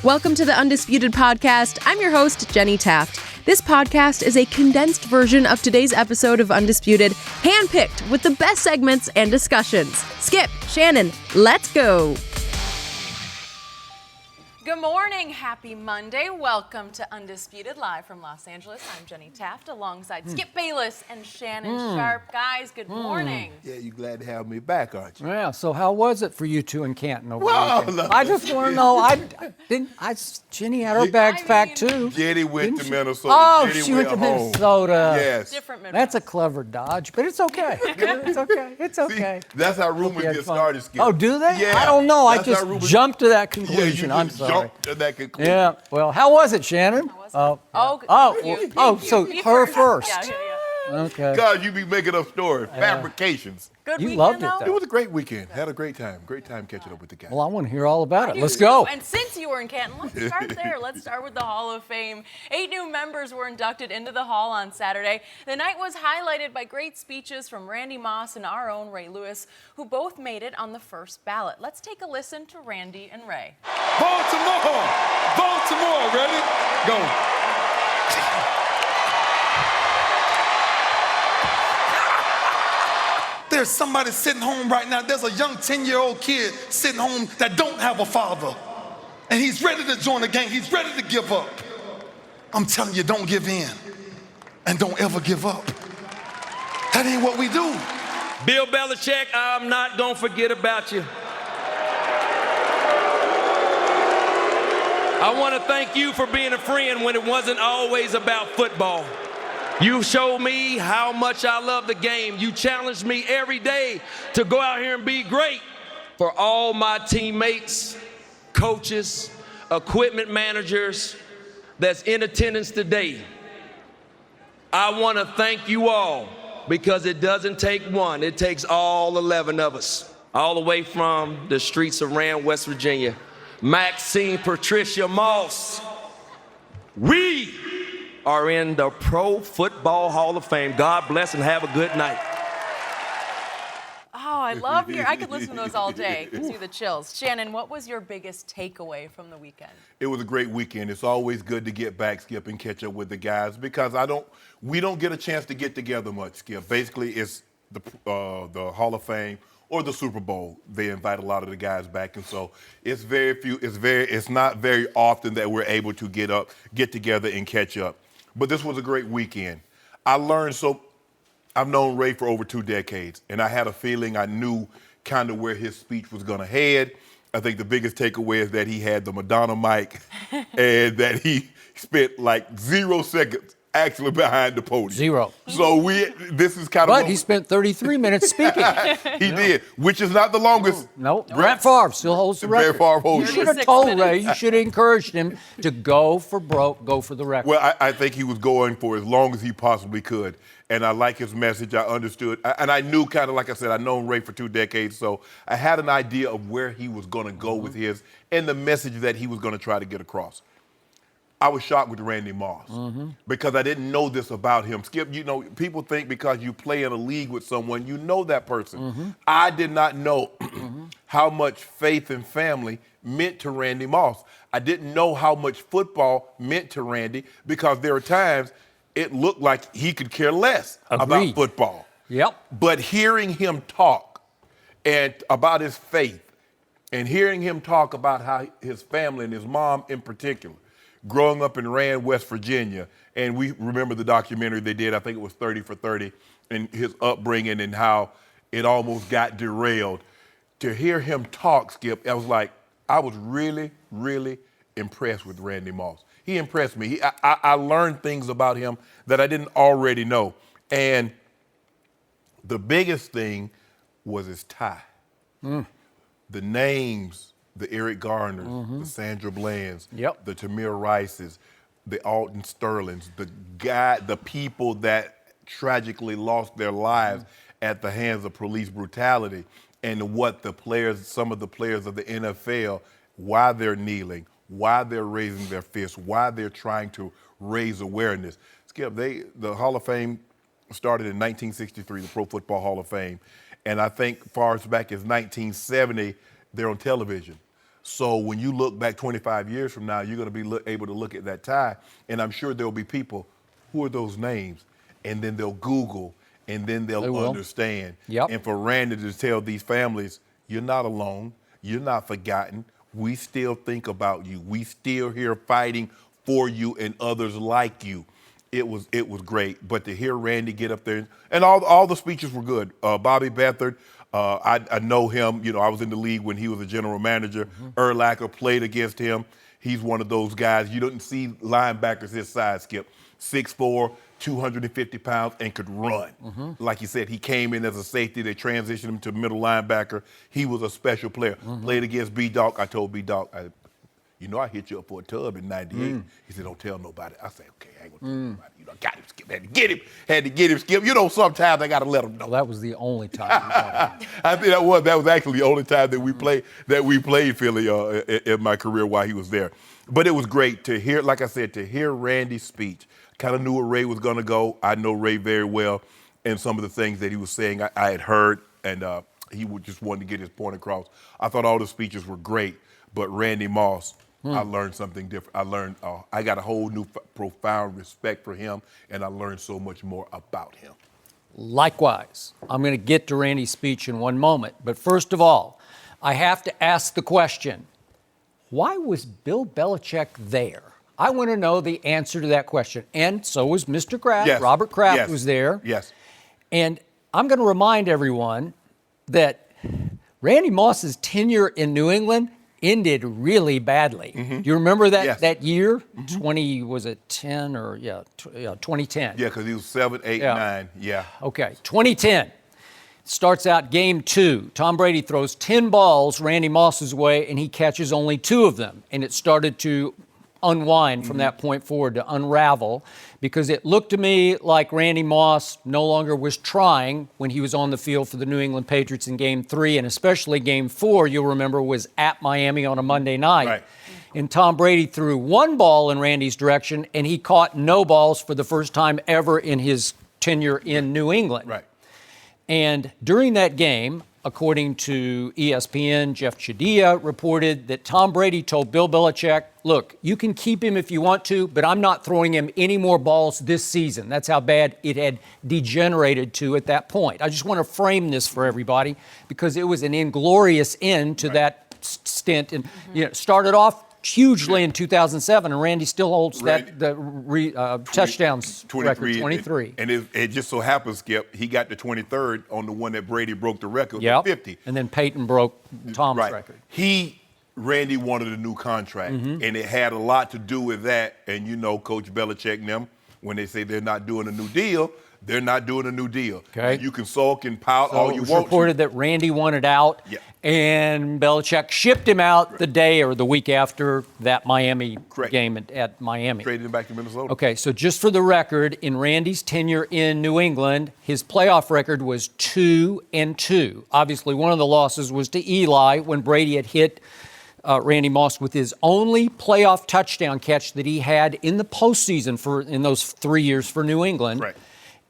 Welcome to the Undisputed podcast. I'm your host, Jenny Taft. This podcast is a condensed version of today's episode of Undisputed, handpicked with the best segments and discussions. Skip, Shannon, let's go. Good morning. Happy Monday. Welcome to Undisputed live from Los Angeles. I'm Jenny Taft alongside Skip Bayless and Shannon Sharpe. Guys, good morning. Yeah, you glad to have me back, aren't you? Yeah, so how was it for you two in Canton over the Well, weekend? look. I just want to know. Jenny had her bags packed too. Jenny went to Minnesota. Oh, Jenny she went to home. Minnesota. Yes. Different Midwest. That's a clever dodge, but it's okay. It's okay. It's okay. See, that's how rumors You had get fun. started, Skip. Oh, do they? Yeah. I don't know. I That's how just rumors- jumped to that Yeah, conclusion. you I'm just sorry. jumped to that conclusion. Yeah. Well, how was it, Shannon? Oh, Oh, so her first. Yeah. Okay. God, you be making up stories, fabrications. Good You weekend, loved it, though? though. It was a great weekend. Had a great time. Great time catching up with the guys. Well, I want to hear all about it. You Let's do. go. And since you were in Canton, let's start there. Let's start with the Hall of Fame. 8 new members were inducted into the Hall on Saturday. The night was highlighted by great speeches from Randy Moss and our own Ray Lewis, who both made it on the first ballot. Let's take a listen to Randy and Ray. Baltimore! Baltimore, ready? Go. There's somebody sitting home right now. There's a young 10-year-old kid sitting home that don't have a father. And he's ready to join the gang. He's ready to give up. I'm telling you, don't give in. And don't ever give up. That ain't what we do. Bill Belichick, I'm not gonna forget about you. I want to thank you for being a friend when it wasn't always about football. You showed me how much I love the game. You challenged me every day to go out here and be great. For all my teammates, coaches, equipment managers that's in attendance today, I want to thank you all, because it doesn't take one, it takes all 11 of us, all the way from the streets of Rand, West Virginia. Maxine Patricia Moss, we are in the Pro Football Hall of Fame. God bless and have a good night. Oh, I love your. I could listen to those all day. Gives you the chills. Shannon, what was your biggest takeaway from the weekend? It was a great weekend. It's always good to get back, Skip, and catch up with the guys, because we don't get a chance to get together much, Skip. Basically, it's the Hall of Fame or the Super Bowl. They invite a lot of the guys back, and so it's not very often that we're able to get together and catch up. But this was a great weekend. I've known Ray for over 2 decades, and I had a feeling I knew kind of where his speech was going to head. I think the biggest takeaway is that he had the Madonna mic and that he spent like 0 seconds actually behind the podium. 0. So this is kind of. But he spent 33 minutes speaking. He did, which is not the longest. No, Brett Favre still holds the Brett record. Favre holds You it. should have 36 told minutes. Ray, you should have encouraged him to go for broke, go for the record. Well, I think he was going for as long as he possibly could. And I like his message. I understood. And I knew, kind of like I said, I've known Ray for 2 decades, so I had an idea of where he was going to go with his and the message that he was going to try to get across. I was shocked with Randy Moss because I didn't know this about him. Skip, people think because you play in a league with someone, you know that person. I did not know how much faith and family meant to Randy Moss. I didn't know how much football meant to Randy, because there are times it looked like he could care less about Agreed. football. Yep. But hearing him talk and about his faith, and hearing him talk about how his family and his mom in particular, growing up in Rand, West Virginia, and we remember the documentary they did, I think it was 30 for 30, and his upbringing and how it almost got derailed. To hear him talk, Skip, I was really, really impressed with Randy Moss. He impressed me. I learned things about him that I didn't already know. And the biggest thing was his tie. The names, the Eric Garners, the Sandra Blands, the Tamir Rices, the Alton Sterlings, the people that tragically lost their lives at the hands of police brutality, and what some of the players of the NFL, why they're kneeling, why they're raising their fists, why they're trying to raise awareness. Skip, the Hall of Fame started in 1963, the Pro Football Hall of Fame, and I think far as back as 1970, they're on television. So when you look back 25 years from now, you're going to be able to look at that tie, and I'm sure there'll be people, who are those names? And then they'll Google, and then they'll understand. Yep. And for Randy to tell these families, you're not alone, you're not forgotten, we still think about you, we still here fighting for you and others like you. It was great. But to hear Randy get up there, and all the speeches were good. Bobby Beathard, I know him. I was in the league when he was a general manager. Urlacher played against him. He's one of those guys. You don't see linebackers his size, Skip. 6'4", 250 pounds, and could run. Like you said, he came in as a safety. They transitioned him to middle linebacker. He was a special player. Played against B-Dog. I told B-Dog, I hit you up for a tub in '98. He said, don't tell nobody. I said, okay, I ain't gonna tell nobody. Got him, Skip. Had to get him, Skip. Sometimes I gotta let him know. Well, that was the only time. I think that was actually the only time that we played Philly in my career while he was there. But it was great to hear, like I said, to hear Randy's speech. Kind of knew where Ray was gonna go. I know Ray very well, and some of the things that he was saying I had heard, and he just wanted to get his point across. I thought all the speeches were great, but Randy Moss, I learned something different. I got a whole new profound respect for him, and I learned so much more about him. Likewise, I'm going to get to Randy's speech in one moment. But first of all, I have to ask the question, why was Bill Belichick there? I want to know the answer to that question. And so was Mr. Kraft. Yes. Robert Kraft Yes. was there. Yes. And I'm going to remind everyone that Randy Moss's tenure in New England ended really badly. Do you remember that year? 2010 or 2010. Yeah, because he was 7, 8, 9. Yeah. Okay, 2010. Starts out game 2. Tom Brady throws 10 balls Randy Moss's way, and he catches only 2 of them. And it started to unwind from that point forward, to unravel, because it looked to me like Randy Moss no longer was trying when he was on the field for the New England Patriots in game 3, and especially game 4, you'll remember, was at Miami on a Monday night. Right. And Tom Brady threw 1 ball in Randy's direction, and he caught no balls for the first time ever in his tenure in New England. Right. And during that game, according to ESPN, Jeff Chadiha reported that Tom Brady told Bill Belichick, look, you can keep him if you want to, but I'm not throwing him any more balls this season. That's how bad it had degenerated to at that point. I just want to frame this for everybody because it was an inglorious end to that stint. And started off hugely in 2007, and Randy still holds touchdowns record, 23. And it just so happens, Skip, he got the 23rd on the one that Brady broke the record Yep. with 50. And then Peyton broke Tom's record. Randy wanted a new contract, and it had a lot to do with that. And Coach Belichick and them, when they say they're not doing a new deal, they're not doing a new deal. Okay. You can sulk and pout all you want. It was reported that Randy wanted out, and Belichick shipped him out the day or the week after that Miami game at Miami. Traded him back to Minnesota. Okay, so just for the record, in Randy's tenure in New England, his playoff record was 2-2. Obviously, one of the losses was to Eli when Brady had hit Randy Moss with his only playoff touchdown catch that he had in the postseason in those 3 years for New England. Right.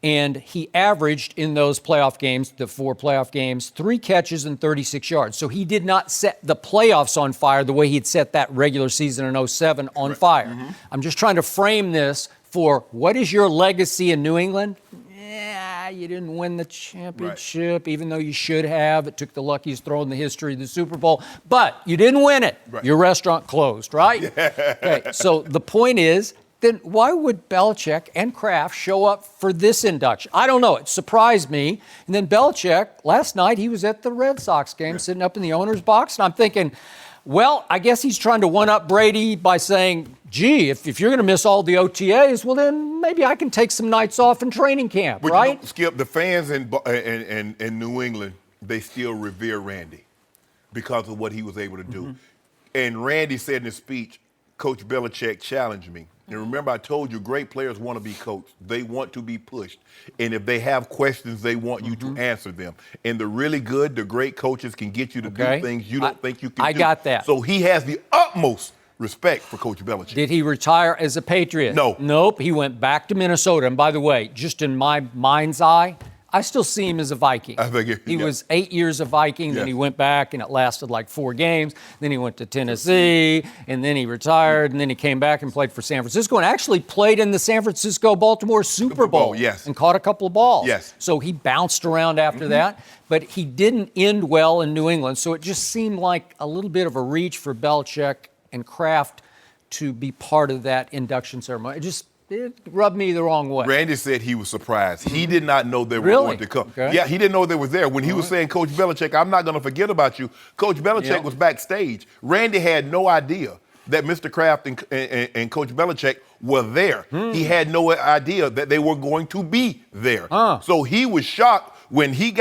And he averaged in those playoff games, the 4 playoff games, 3 catches and 36 yards. So he did not set the playoffs on fire the way he'd set that regular season in 2007 on fire. I'm just trying to frame this for what is your legacy in New England? Yeah, you didn't win the championship, even though you should have. It took the luckiest throw in the history of the Super Bowl. But you didn't win it. Right. Your restaurant closed, right? Okay, so the point is, then why would Belichick and Kraft show up for this induction? I don't know. It surprised me. And then Belichick, last night, he was at the Red Sox game sitting up in the owner's box. And I'm thinking, well, I guess he's trying to one-up Brady by saying, gee, if you're going to miss all the OTAs, well, then maybe I can take some nights off in training camp, But right? Skip, the fans in New England, they still revere Randy because of what he was able to do. And Randy said in his speech, Coach Belichick challenged me. And remember, I told you, great players want to be coached. They want to be pushed. And if they have questions, they want you to answer them. And the really good, the great coaches can get you to do things you don't think you can do. I got that. So he has the utmost respect for Coach Belichick. Did he retire as a Patriot? No. Nope. He went back to Minnesota. And by the way, just in my mind's eye, I still see him as a Viking. I think he was 8 years a Viking, then he went back and it lasted like 4 games. Then he went to Tennessee, and then he retired, and then he came back and played for San Francisco and actually played in the San Francisco-Baltimore Super Bowl. Yes. And caught a couple of balls. Yes. So he bounced around after that, but he didn't end well in New England. So it just seemed like a little bit of a reach for Belichick and Kraft to be part of that induction ceremony. It rubbed me the wrong way. Randy said he was surprised. He did not know they were going to come. Okay. Yeah, he didn't know they was there. When he was saying, Coach Belichick, I'm not going to forget about you, Coach Belichick was backstage. Randy had no idea that Mr. Kraft and Coach Belichick were there. He had no idea that they were going to be there. So he was shocked when he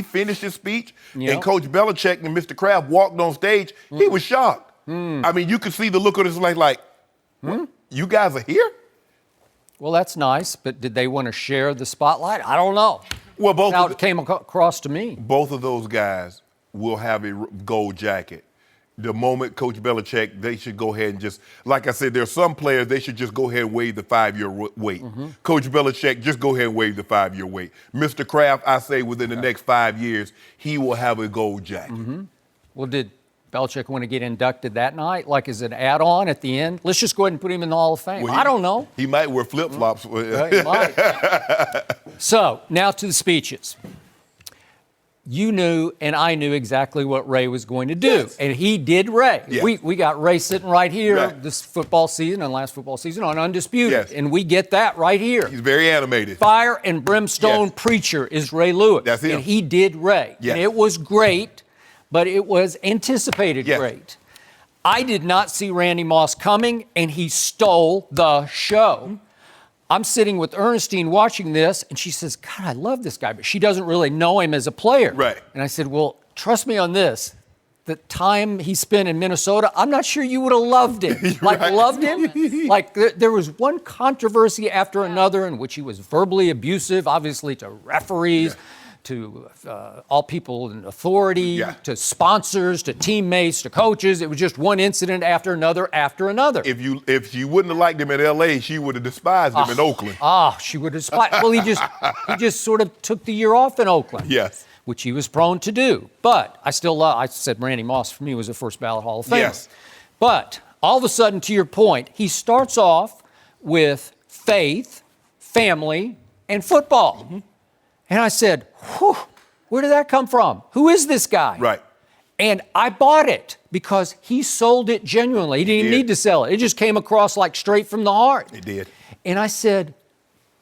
finished his speech and Coach Belichick and Mr. Kraft walked on stage. He was shocked. I mean, you could see the look on his face like, what? You guys are here? Well, that's nice, but did they want to share the spotlight? I don't know. Well, How it came across to me. Both of those guys will have a gold jacket. The moment Coach Belichick, they should go ahead and just, like I said, there are some players, they should just go ahead and waive the 5-year wait. Coach Belichick, just go ahead and waive the 5-year wait. Mr. Kraft, I say within the next 5 years, he will have a gold jacket. Well, did Belichick want to get inducted that night? Like, is it an add-on at the end? Let's just go ahead and put him in the Hall of Fame. Well, I don't know. He might wear flip-flops. He might. So, now to the speeches. You knew and I knew exactly what Ray was going to do. And he did Ray. We got Ray sitting right here this football season and last football season on Undisputed. And we get that right here. He's very animated. Fire and brimstone preacher is Ray Lewis. That's him. And he did Ray. And it was great, but it was anticipated great. I did not see Randy Moss coming, and he stole the show. I'm sitting with Ernestine watching this, and she says, God, I love this guy, but she doesn't really know him as a player. And I said, well, trust me on this. The time he spent in Minnesota, I'm not sure you would have loved him. Loved him? Like, there was one controversy after another in which he was verbally abusive, obviously to referees, to all people in authority, to sponsors, to teammates, to coaches. It was just one incident after another after another. If she wouldn't have liked him in L.A., she would have despised him in Oakland. She would have despised. Well, he just sort of took the year off in Oakland. Which he was prone to do. But I still love, I said Randy Moss for me was a first ballot Hall of Famer. But all of a sudden, to your point, he starts off with faith, family, and football. And I said, whew, where did that come from? Who is this guy? And I bought it because he sold it genuinely. He didn't even need to sell it. It just came across like straight from the heart. It did. And I said,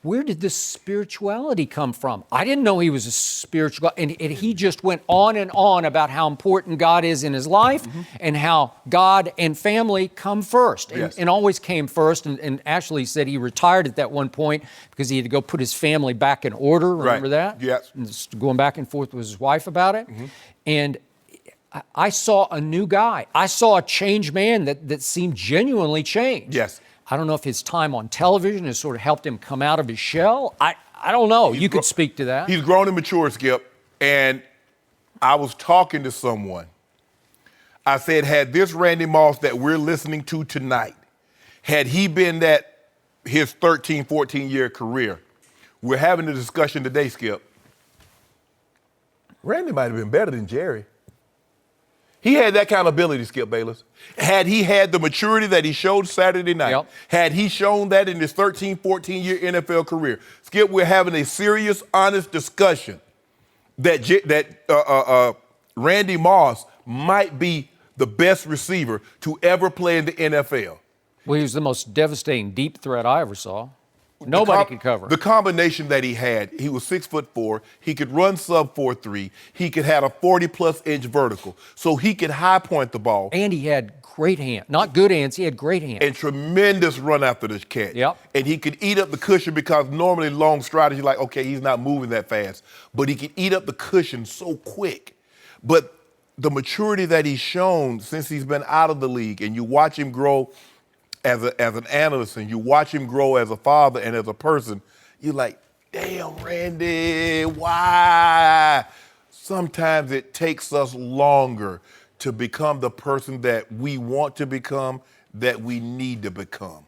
where did this spirituality come from? I didn't know he was a spiritual, and he just went on and on about how important God is in his life and how God and family come first and always came first. And actually said he retired at that one point because he had to go put his family back in order. Remember that? And just going back and forth with his wife about it. And I saw a new guy. I saw a changed man that seemed genuinely changed. I don't know if his time on television has sort of helped him come out of his shell. I don't know. You could speak to that. He's grown and matured, Skip. And I was talking to someone. I said, had this Randy Moss that we're listening to tonight, had he been his 13, 14-year career, we're having a discussion today, Skip. Randy might have been better than Jerry. He had that kind of ability, Skip Bayless. Had he had the maturity that he showed Saturday night, had he shown that in his 13, 14-year NFL career, Skip, we're having a serious, honest discussion that Randy Moss might be the best receiver to ever play in the NFL. Well, he was the most devastating deep threat I ever saw. Nobody could cover. The combination that he had, he was 6'4", he could run sub 4.3, he could have a 40-plus inch vertical, so he could high point the ball. And he had great hands. Not good hands, he had great hands. And tremendous run after the catch. And he could eat up the cushion because normally long striders, you're like, okay, he's not moving that fast. But he could eat up the cushion so quick. But the maturity that he's shown since he's been out of the league, and you watch him grow as an analyst, and you watch him grow as a father and as a person, you're like, damn, Randy, why? Sometimes it takes us longer to become the person that we want to become, that we need to become.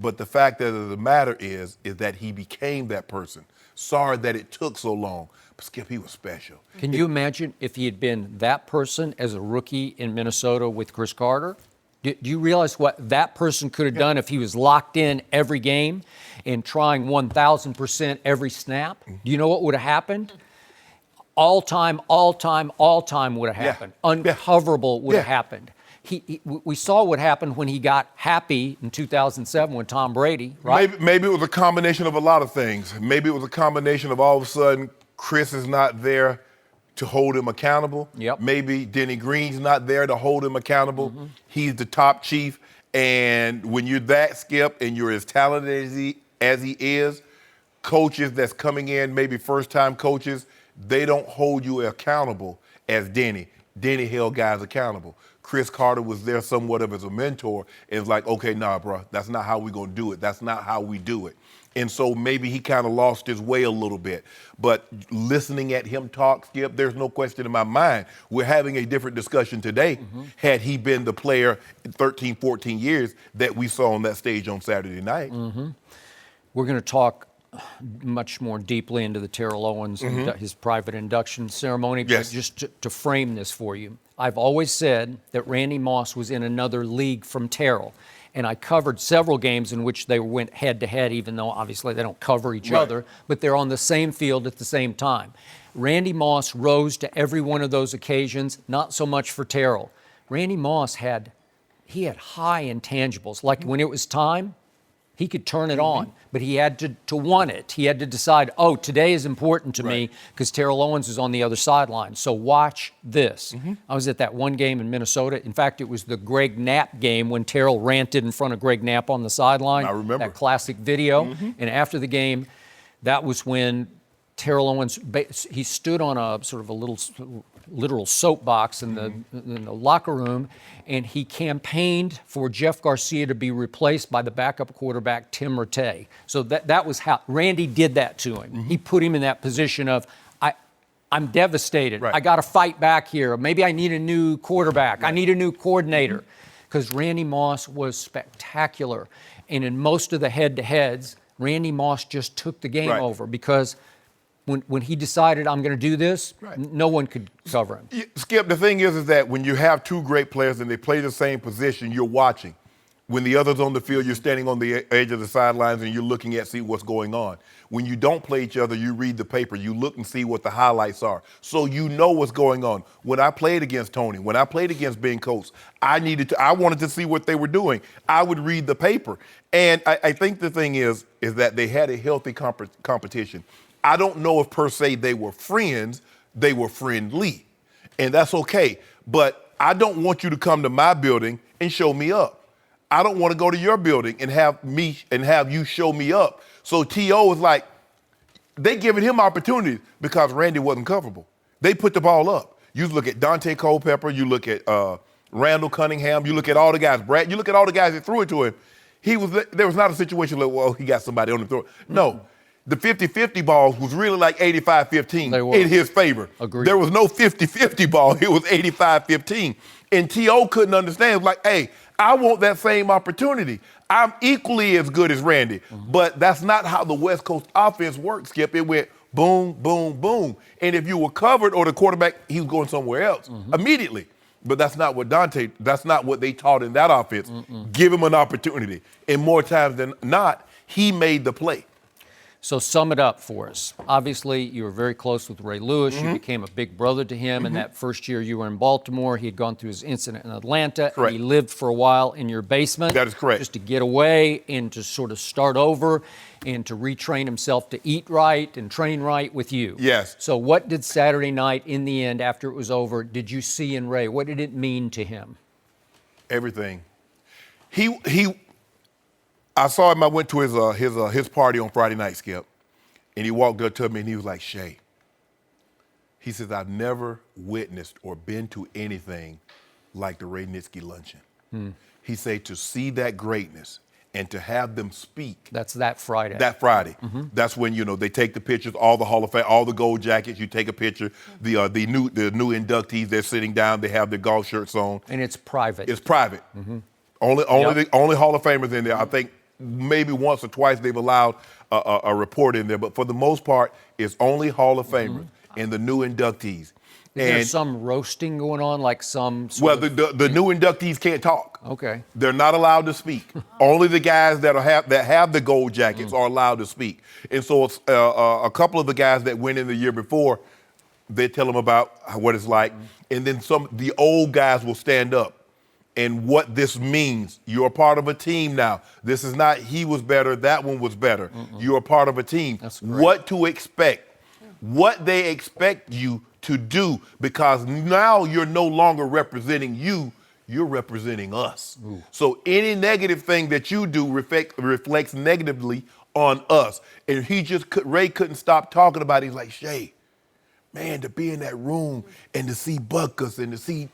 But the fact of the matter is that he became that person. Sorry that it took so long. But Skip, he was special. Can you imagine if he had been that person as a rookie in Minnesota with Chris Carter? Do you realize what that person could have done if he was locked in every game and trying 1,000% every snap? Do you know what would have happened? All time would have happened. Uncoverable would have happened. We saw what happened when he got happy in 2007 with Tom Brady, right? Maybe it was a combination of a lot of things. Maybe it was a combination of all of a sudden Chris is not there to hold him accountable. Yep. Maybe Denny Green's not there to hold him accountable. He's the top chief. And when you're that, Skip, and you're as talented as he is, coaches that's coming in, maybe first-time coaches, they don't hold you accountable as Denny. Denny held guys accountable. Chris Carter was there somewhat of as a mentor. It's like, okay, nah, bro, that's not how we're going to do it. That's not how we do it. And so maybe he kind of lost his way a little bit. But listening at him talk, Skip, there's no question in my mind. We're having a different discussion today had he been the player in 13, 14 years that we saw on that stage on Saturday night. We're going to talk much more deeply into the Terrell Owens and his private induction ceremony. Yes. But just to frame this for you, I've always said that Randy Moss was in another league from Terrell. And I covered several games in which they went head-to-head, even though obviously they don't cover each other, but they're on the same field at the same time. Randy Moss rose to every one of those occasions, not so much for Terrell. Randy Moss had high intangibles. Like when it was time, he could turn it on, but he had to want it. He had to decide, oh, today is important to me because Terrell Owens is on the other sideline. So watch this. I was at that one game in Minnesota. In fact, it was the Greg Knapp game when Terrell ranted in front of Greg Knapp on the sideline. I remember. That classic video. And after the game, that was when Terrell Owens, he stood on a sort of a little literal soapbox in the locker room, and he campaigned for Jeff Garcia to be replaced by the backup quarterback, Tim Rattay. So that was how Randy did that to him. He put him in that position of, I'm devastated. I got to fight back here. Maybe I need a new quarterback. I need a new coordinator. Because Randy Moss was spectacular. And in most of the head-to-heads, Randy Moss just took the game over because when he decided I'm going to do this, no one could cover him. Skip, the thing is that when you have two great players and they play the same position, you're watching. When the other's on the field, you're standing on the edge of the sidelines and you're looking at see what's going on. When you don't play each other, you read the paper, you look and see what the highlights are. So you know what's going on. When I played against Tony, when I played against Ben Coates, I wanted to see what they were doing. I would read the paper. And I think the thing is that they had a healthy competition. I don't know if per se they were friends, they were friendly. And that's okay. But I don't want you to come to my building and show me up. I don't want to go to your building and have you show me up. So T.O. was like, they giving him opportunities because Randy wasn't coverable. They put the ball up. You look at Dante Culpepper, you look at Randall Cunningham, you look at all the guys, Brad, you look at all the guys that threw it to him. There was not a situation like, well, he got somebody on the throw. No. The 50-50 balls was really like 85-15 in his favor. Agreed. There was no 50-50 ball. It was 85-15. And T.O. couldn't understand. It was like, hey, I want that same opportunity. I'm equally as good as Randy. But that's not how the West Coast offense works, Skip. It went boom, boom, boom. And if you were covered or the quarterback, he was going somewhere else immediately. But that's not what they taught in that offense. Give him an opportunity. And more times than not, he made the play. So sum it up for us. Obviously, you were very close with Ray Lewis. You became a big brother to him. And that first year you were in Baltimore, he had gone through his incident in Atlanta. Correct. And he lived for a while in your basement. That is correct. Just to get away and to sort of start over and to retrain himself to eat right and train right with you. Yes. So what did Saturday night, in the end, after it was over, did you see in Ray? What did it mean to him? Everything. I saw him. I went to his party on Friday night, Skip, and he walked up to me and he was like, Shay, he says, I've never witnessed or been to anything like the Ray Nitschke luncheon. He said to see that greatness and to have them speak. That's that Friday. That Friday. That's when, they take the pictures, all the Hall of Fame, all the gold jackets, you take a picture. The new inductees, they're sitting down, they have their golf shirts on. And it's private. It's private. Only Hall of Famers in there. I think maybe once or twice they've allowed a report in there, but for the most part, it's only Hall of Famers and the new inductees. There's some roasting going on, like some. The new inductees can't talk. Okay. They're not allowed to speak. Only the guys that have the gold jackets are allowed to speak. And so a couple of the guys that went in the year before, they tell them about what it's like, and then the old guys will stand up and what this means. You're a part of a team now. This is not he was better, that one was better. You're a part of a team. That's great. What to expect, what they expect you to do, because now you're no longer representing you, you're representing us. Ooh. So any negative thing that you do reflects negatively on us. And Ray couldn't stop talking about it. He's like, Shay, man, to be in that room and to see Butkus and to see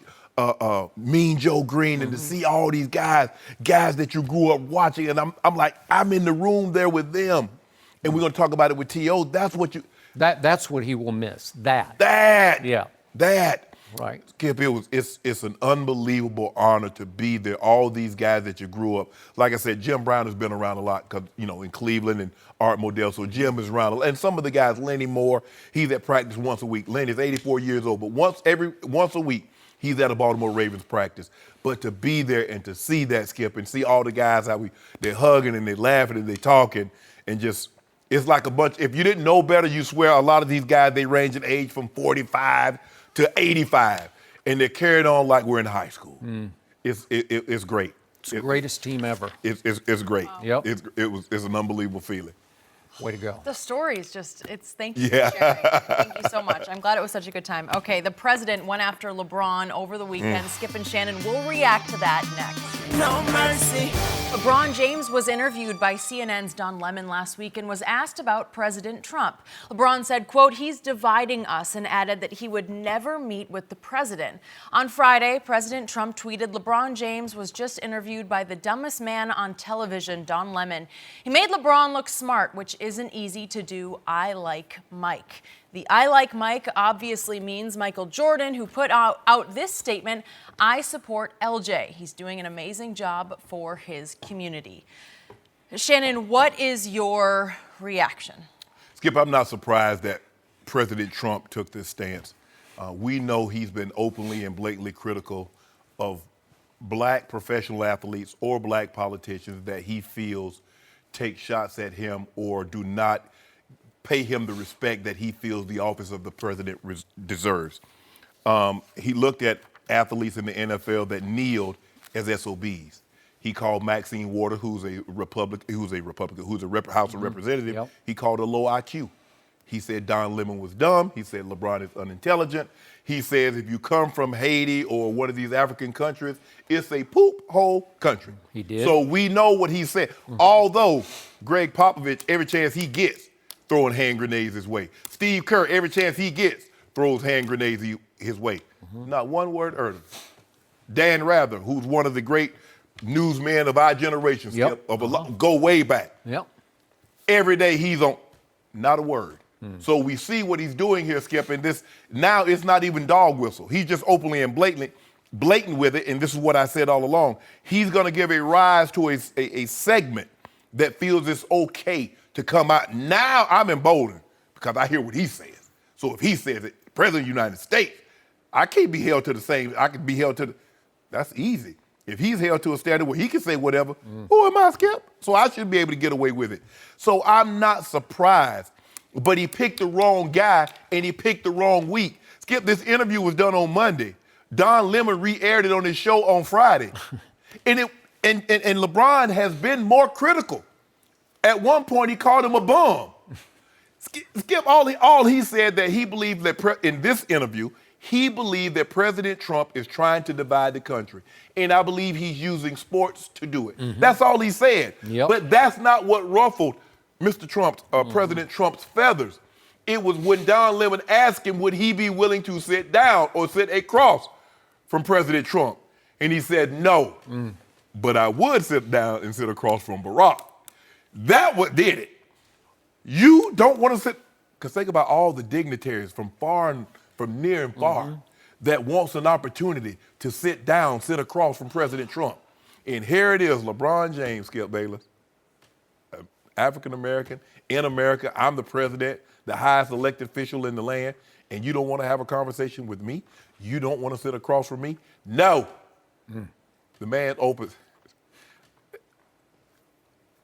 Mean Joe Green and to see all these guys that you grew up watching, and I'm like, I'm in the room there with them. And we're gonna talk about it with T.O. That's what you. That's what he will miss. That. Yeah. That. Right. Skip, it's an unbelievable honor to be there. All these guys that you grew up. Like I said, Jim Brown has been around a lot, cause in Cleveland, and Art Modell. So Jim is around, and some of the guys, Lenny Moore, he's at practice once a week. Lenny's 84 years old, but once a week he's at a Baltimore Ravens practice. But to be there and to see that, Skip, and see all the guys how they're hugging and they're laughing and they're talking, and just. It's like a bunch. If you didn't know better, you swear a lot of these guys, they range in age from 45 to 85, and they're carried on like we're in high school. It's great. It's the greatest team ever. It's great. Yep. It's an unbelievable feeling. Way to go. The story is just, thank you for sharing. Thank you so much. I'm glad it was such a good time. Okay, the president went after LeBron over the weekend. Skip and Shannon will react to that next. No mercy. LeBron James was interviewed by CNN's Don Lemon last week and was asked about President Trump. LeBron said, quote, he's dividing us, and added that he would never meet with the president. On Friday, President Trump tweeted LeBron James was just interviewed by the dumbest man on television, Don Lemon. He made LeBron look smart, which isn't easy to do. I like Mike. The I like Mike obviously means Michael Jordan, who put out this statement, I support LJ. He's doing an amazing job for his community. Shannon, what is your reaction? Skip, I'm not surprised that President Trump took this stance. We know he's been openly and blatantly critical of black professional athletes or black politicians that he feels take shots at him or do not pay him the respect that he feels the office of the president deserves. He looked at athletes in the NFL that kneeled as SOBs. He called Maxine Waters, who's a House of Representative. Yep. He called her low IQ. He said Don Lemon was dumb. He said LeBron is unintelligent. He says if you come from Haiti or one of these African countries, it's a poop hole country. He did. So we know what he said. Although Greg Popovich, every chance he gets, throwing hand grenades his way. Steve Kerr, every chance he gets, throws hand grenades his way. Not one word earned. Dan Rather, who's one of the great newsmen of our generation, Skip, go way back. Yep. Every day he's on, not a word. So we see what he's doing here, Skip, and this, now it's not even dog whistle. He's just openly and blatant with it, and this is what I said all along. He's going to give a rise to a segment that feels it's okay to come out. Now I'm emboldened because I hear what he says. So if he says it, President of the United States, I can't be held to the same, I can be held to that's easy. If he's held to a standard where he can say whatever, who am I, Skip? So I should be able to get away with it. So I'm not surprised, but he picked the wrong guy and he picked the wrong week. Skip, this interview was done on Monday. Don Lemon re-aired it on his show on Friday. and LeBron has been more critical. At one point, he called him a bum. Skip, all he said that he believed that in this interview, he believed that President Trump is trying to divide the country. And I believe he's using sports to do it. That's all he said. Yep. But that's not what ruffled Mr. Trump's, President Trump's feathers. It was when Don Lemon asked him, would he be willing to sit down or sit across from President Trump? And he said, no, but I would sit down and sit across from Barack. That what did it. You don't want to sit, because think about all the dignitaries from near and far that wants an opportunity to sit down, sit across from President Trump. And here it is, LeBron James, Skip Bayless. African American, in America. I'm the president, the highest elected official in the land, and you don't want to have a conversation with me? You don't want to sit across from me? No. The man opens.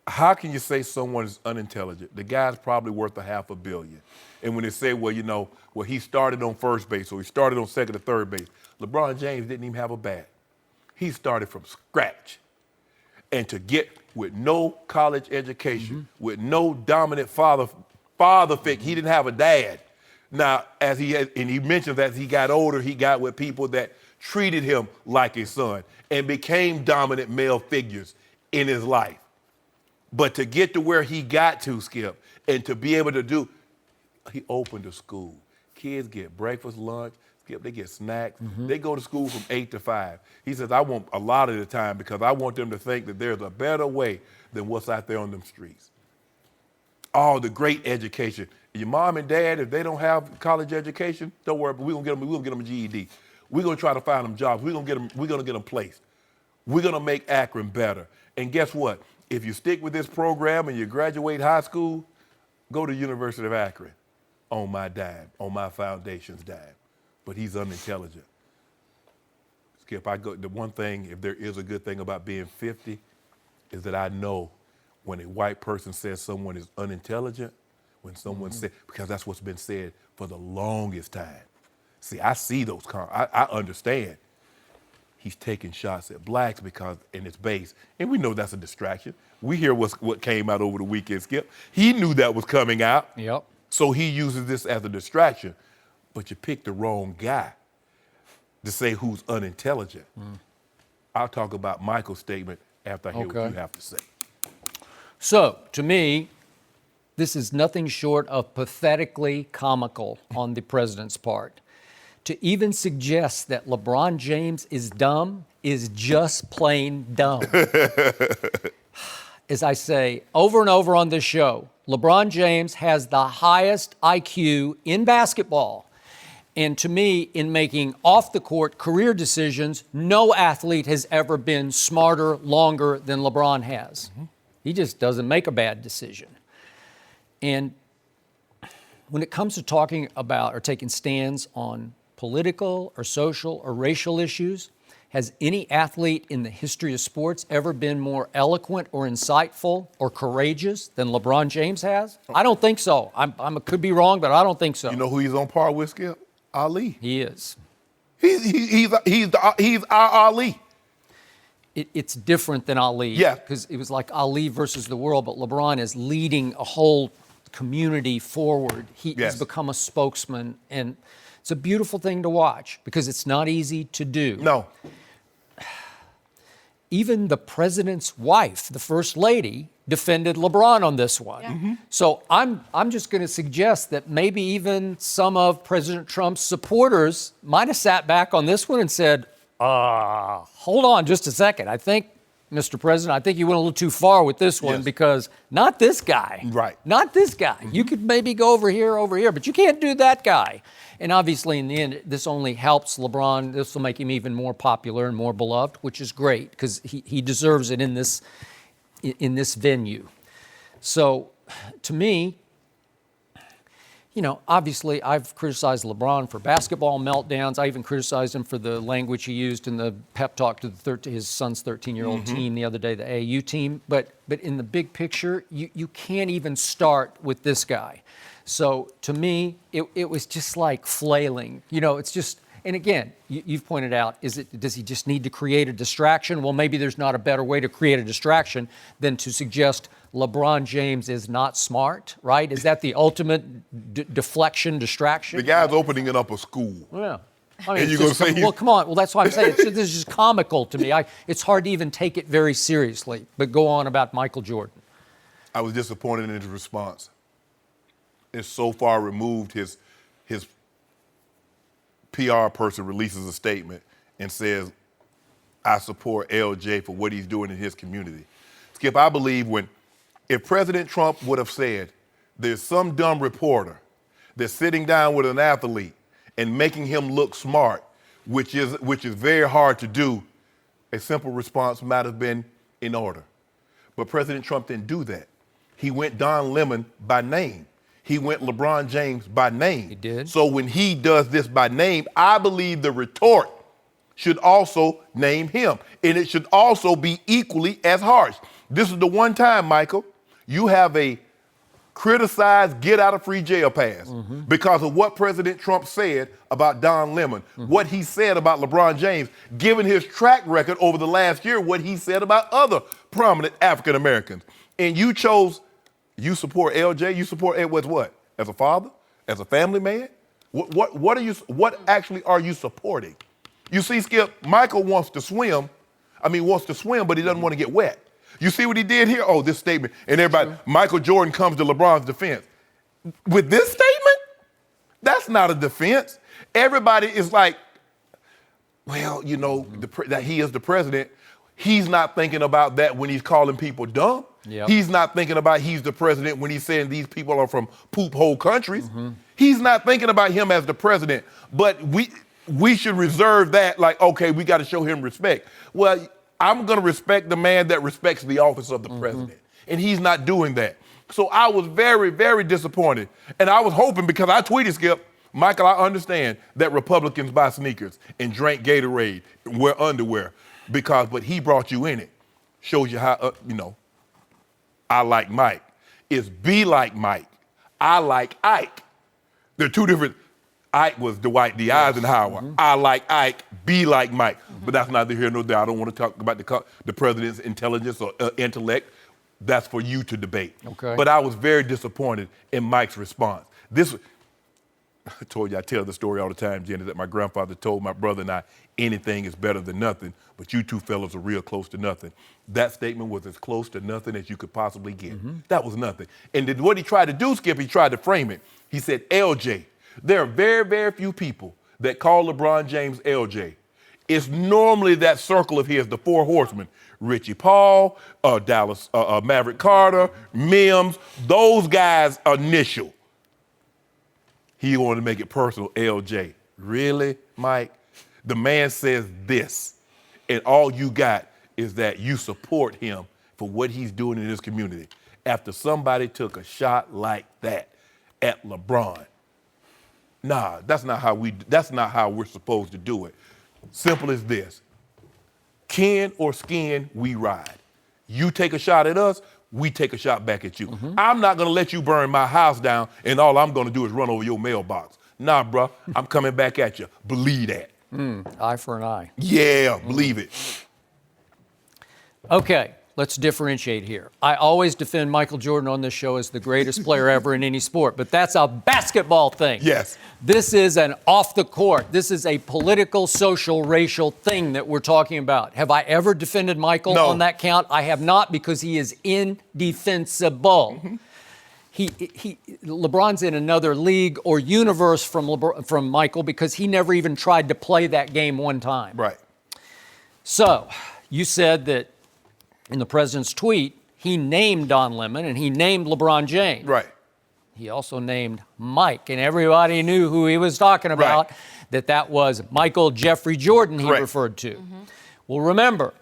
How can you say someone is unintelligent? The guy's probably worth $500 million. And when they say, well, he started on first base or he started on second or third base, LeBron James didn't even have a bat. He started from scratch. And to get with no college education, with no dominant father figure, he didn't have a dad. Now, and he mentions as he got older, he got with people that treated him like his son and became dominant male figures in his life. But to get to where he got to, Skip, and to be able to do, he opened a school. Kids get breakfast, lunch, Skip, they get snacks. They go to school from 8 to 5. He says, I want a lot of the time because I want them to think that there's a better way than what's out there on them streets. All the great education. Your mom and dad, if they don't have college education, don't worry, we're gonna get them a GED. We're gonna try to find them jobs. We're gonna get them placed. We're gonna make Akron better. And guess what? If you stick with this program and you graduate high school, go to University of Akron on my dime, on my foundation's dime. But he's unintelligent. Skip, the one thing, if there is a good thing about being 50, is that I know when a white person says someone is unintelligent, when someone says, because that's what's been said for the longest time. See, I see those I understand. He's taking shots at blacks because in his base, and we know that's a distraction. We hear what came out over the weekend, Skip. He knew that was coming out. Yep. So he uses this as a distraction. But you picked the wrong guy to say who's unintelligent. I'll talk about Michael's statement after I hear what you have to say. So, to me, this is nothing short of pathetically comical on the president's part. To even suggest that LeBron James is dumb is just plain dumb. As I say over and over on this show, LeBron James has the highest IQ in basketball. And to me, in making off-the-court career decisions, no athlete has ever been smarter, longer than LeBron has. He just doesn't make a bad decision. And when it comes to talking about or taking stands on political or social or racial issues, has any athlete in the history of sports ever been more eloquent or insightful or courageous than LeBron James has? I don't think so. I could be wrong, but I don't think so. You know who he's on par with, Skip? Ali. He is. He's our Ali. It's different than Ali. Yeah. Because it was like Ali versus the world, but LeBron is leading a whole community forward. He's become a spokesman, and it's a beautiful thing to watch because it's not easy to do. No. Even the president's wife, the first lady, defended LeBron on this one. Yeah. So I'm just going to suggest that maybe even some of President Trump's supporters might have sat back on this one and said, hold on just a second. I think, Mr. President, I think you went a little too far with this one because not this guy. Right. Not this guy. You could maybe go over here, but you can't do that guy. And obviously, in the end, this only helps LeBron. This will make him even more popular and more beloved, which is great because he deserves it in this venue. So, to me, obviously, I've criticized LeBron for basketball meltdowns. I even criticized him for the language he used in the pep talk to his son's 13-year-old team the other day, the AAU team. But in the big picture, you can't even start with this guy. So to me, it was just like flailing. It's just, and again, you've pointed out, does he just need to create a distraction? Well, maybe there's not a better way to create a distraction than to suggest LeBron James is not smart, right? Is that the ultimate deflection, distraction? The guy's opening up a school. Yeah. And you're going to say well, come on. Well, that's why I'm saying this is just comical to me. It's hard to even take it very seriously. But go on about Michael Jordan. I was disappointed in his response. It's so far removed. His PR person releases a statement and says, I support LJ for what he's doing in his community. Skip, I believe if President Trump would have said, there's some dumb reporter that's sitting down with an athlete and making him look smart, which is very hard to do, a simple response might have been in order. But President Trump didn't do that. he went Don Lemon by name. He went LeBron James by name. He did. So when he does this by name, I believe the retort should also name him. And it should also be equally as harsh. This is the one time, Michael, you have a criticized get out of free jail pass because of what President Trump said about Don Lemon, what he said about LeBron James, given his track record over the last year, what he said about other prominent African Americans. And you chose, you support LJ, you support Edwards what? As a father? As a family man? What actually are you supporting? You see, Skip, Michael wants to swim, but he doesn't want to get wet. You see what he did here? Oh, this statement. And everybody, Michael Jordan comes to LeBron's defense. With this statement, that's not a defense. Everybody is like, well, you know, that he is the president. He's not thinking about that when he's calling people dumb. Yep. He's not thinking about he's the president when he's saying these people are from poop hole countries. He's not thinking about him as the president. But we should reserve that, like, okay, we got to show him respect. Well, I'm going to respect the man that respects the office of the president. And he's not doing that. So I was very, very disappointed. And I was hoping, because I tweeted, Skip, Michael, I understand that Republicans buy sneakers and drink Gatorade and wear underwear, but he brought you in it. Shows you how, I like Mike. It's be like Mike. I like Ike. They're two different. Ike was Dwight D. Eisenhower. I like Ike, be like Mike. But that's neither here nor there. I don't want to talk about the president's intelligence or intellect. That's for you to debate. Okay. But I was very disappointed in Mike's response. I told you, I tell the story all the time, Jenny, that my grandfather told my brother and I, anything is better than nothing, but you two fellas are real close to nothing. That statement was as close to nothing as you could possibly get. That was nothing. And then what he tried to do, Skip, he tried to frame it. He said, LJ. There are very, very few people that call LeBron James LJ. It's normally that circle of his, the four horsemen, Richie Paul, Dallas, Maverick Carter, Mims, those guys initial. He wanted to make it personal, LJ. Really, Mike? The man says this, and all you got is that you support him for what he's doing in this community. After somebody took a shot like that at LeBron. Nah, that's not how we're supposed to do it. Simple as this. Kin or skin, we ride. You take a shot at us, we take a shot back at you. I'm not gonna let you burn my house down and all I'm gonna do is run over your mailbox. Nah, bruh, I'm coming back at you. Believe that. Eye for an eye. Yeah, believe it. Okay, let's differentiate here. I always defend Michael Jordan on this show as the greatest player ever in any sport, but that's a basketball thing. Yes. This is an off the court. This is a political, social, racial thing that we're talking about. Have I ever defended Michael on that count? I have not, because he is indefensible. LeBron's in another league or universe from Michael, because he never even tried to play that game one time. Right. So you said that in the president's tweet, he named Don Lemon and he named LeBron James. Right. He also named Mike, and everybody knew who he was talking about, that was Michael Jeffrey Jordan he referred to. Well, remember,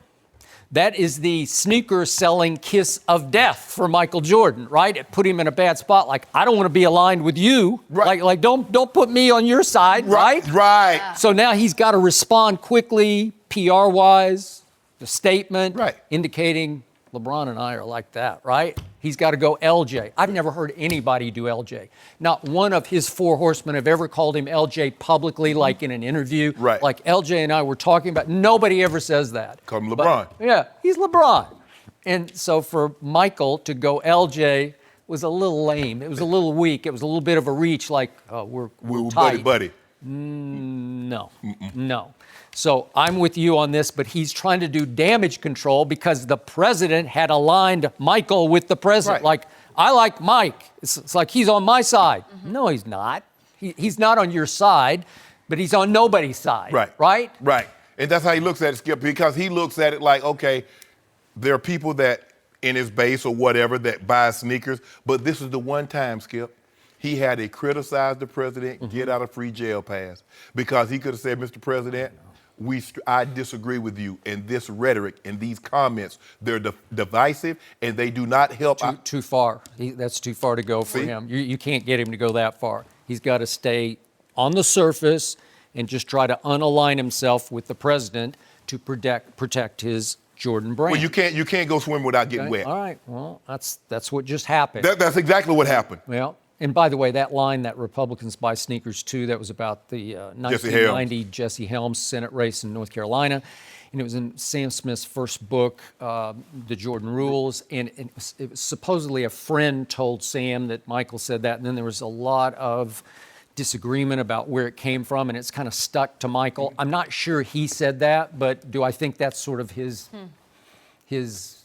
that is the sneaker-selling kiss of death for Michael Jordan, right? It put him in a bad spot. Like, I don't want to be aligned with you. Right. Like don't put me on your side, right? Right. Yeah. So now he's got to respond quickly, PR-wise, the statement indicating LeBron and I are like that, right? He's got to go LJ. I've never heard anybody do LJ. Not one of his four horsemen have ever called him LJ publicly, like in an interview. Right. Like LJ and I were talking about. Nobody ever says that. Call him LeBron. Yeah, he's LeBron. And so for Michael to go LJ was a little lame. It was a little weak. It was a little bit of a reach, like, we're tight. buddy. No. So I'm with you on this, but he's trying to do damage control because the president had aligned Michael with the president. Right. Like, I like Mike. It's like he's on my side. No, he's not. He's not on your side, but he's on nobody's side. Right? Right. And that's how he looks at it, Skip, because he looks at it like, okay, there are people that in his base or whatever that buy sneakers, but this is the one time, Skip, he had to criticize the president, get out of free jail pass, because he could have said, Mr. President, I disagree with you, and this rhetoric and these comments, they're divisive, and they do not help. Too far. That's too far to go for him. You can't get him to go that far. He's got to stay on the surface and just try to unalign himself with the president to protect his Jordan brand. Well, you can't go swim without getting wet. All right. Well, that's what just happened. That's exactly what happened. Well, and by the way, that line that Republicans buy sneakers too, that was about the 1990 Jesse Helms Senate race in North Carolina. And it was in Sam Smith's first book, The Jordan Rules. And it was supposedly a friend told Sam that Michael said that. And then there was a lot of disagreement about where it came from, and it's kind of stuck to Michael. I'm not sure he said that, but do I think that's sort of his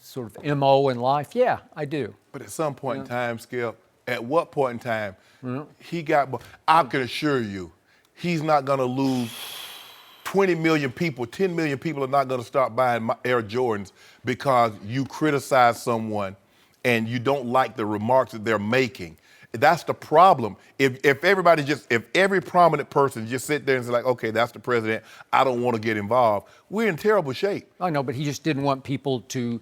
sort of MO in life? Yeah, I do. But at some point in time, Skip, at what point in time I can assure you, he's not going to lose 20 million people, 10 million people are not going to start buying Air Jordans because you criticize someone and you don't like the remarks that they're making. That's the problem. If every prominent person just sit there and say like, okay, that's the president, I don't want to get involved, we're in terrible shape. I know, but he just didn't want people to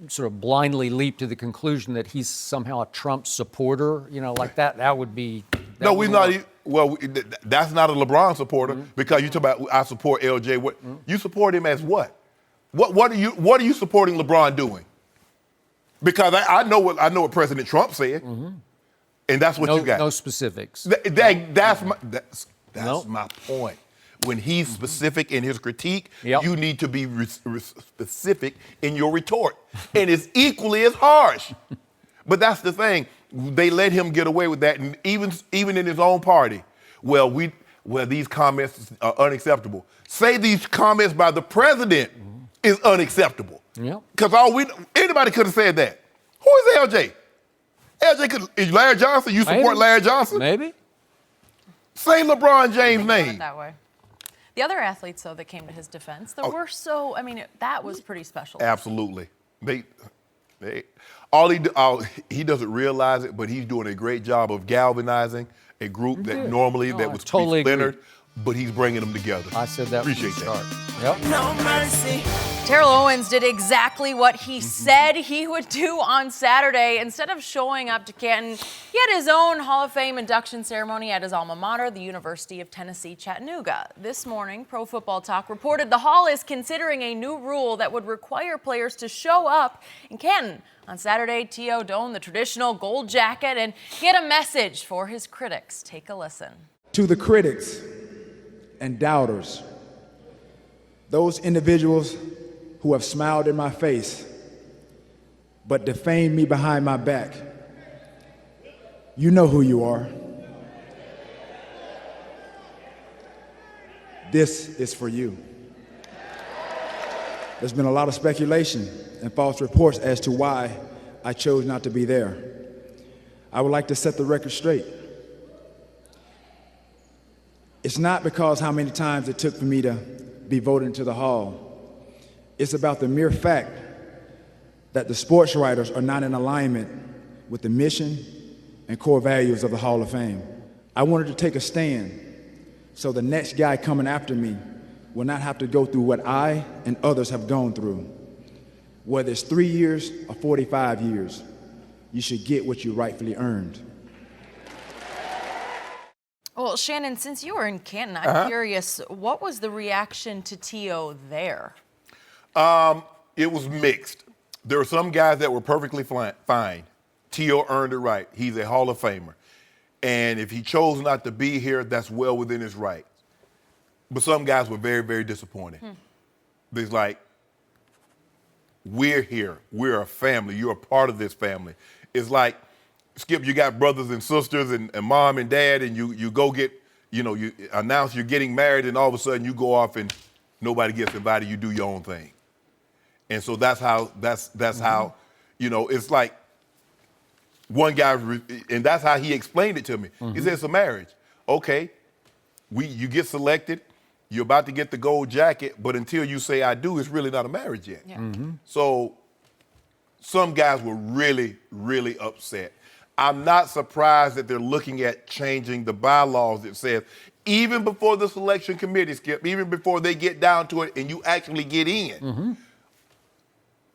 sort of blindly leap to the conclusion that he's somehow a Trump supporter, like that. That would be. No, we're not. Well, that's not a LeBron supporter because you talk about I support LJ. What you support him as what? What are you supporting LeBron doing? Because I know what President Trump said. And that's what you got. No specifics. That's my point. When he's specific in his critique, you need to be specific in your retort. And it's equally as harsh. But that's the thing. They let him get away with that, and even in his own party. Well, these comments are unacceptable. Say these comments by the president is unacceptable. Because anybody could have said that. Who is LJ? Is Larry Johnson? You support Larry Johnson? Maybe. Say LeBron James' name. That way. The other athletes, though, that came to his defense, that was pretty special. Absolutely. He doesn't realize it, but he's doing a great job of galvanizing a group that was totally splintered, but he's bringing them together. I said that. Appreciate that. Yep. No mercy. Terrell Owens did exactly what he said he would do on Saturday. Instead of showing up to Canton, he had his own Hall of Fame induction ceremony at his alma mater, the University of Tennessee, Chattanooga. This morning, Pro Football Talk reported the Hall is considering a new rule that would require players to show up in Canton. On Saturday, T.O. donned the traditional gold jacket and he had a message for his critics. Take a listen. To the critics and doubters, those individuals who have smiled in my face but defamed me behind my back, you know who you are. This is for you. There's been a lot of speculation and false reports as to why I chose not to be there. I would like to set the record straight. It's not because how many times it took for me to be voted into the Hall. It's about the mere fact that the sports writers are not in alignment with the mission and core values of the Hall of Fame. I wanted to take a stand so the next guy coming after me will not have to go through what I and others have gone through. Whether it's 3 years or 45 years, you should get what you rightfully earned. Well, Shannon, since you were in Canton, I'm curious, what was the reaction to T.O. there? It was mixed. There were some guys that were perfectly fine. T.O. earned it right. He's a Hall of Famer. And if he chose not to be here, that's well within his right. But some guys were very, very disappointed. It's like, we're here. We're a family. You're a part of this family. It's like, Skip, you got brothers and sisters and mom and dad, and you go get, you announce you're getting married, and all of a sudden you go off and nobody gets invited. You do your own thing. And so that's how, it's like one guy, and that's how he explained it to me. He said, it's a marriage. Okay, you get selected, you're about to get the gold jacket, but until you say I do, it's really not a marriage yet. So some guys were really, really upset. I'm not surprised that they're looking at changing the bylaws that says even before the selection committee, Skip, even before they get down to it and you actually get in,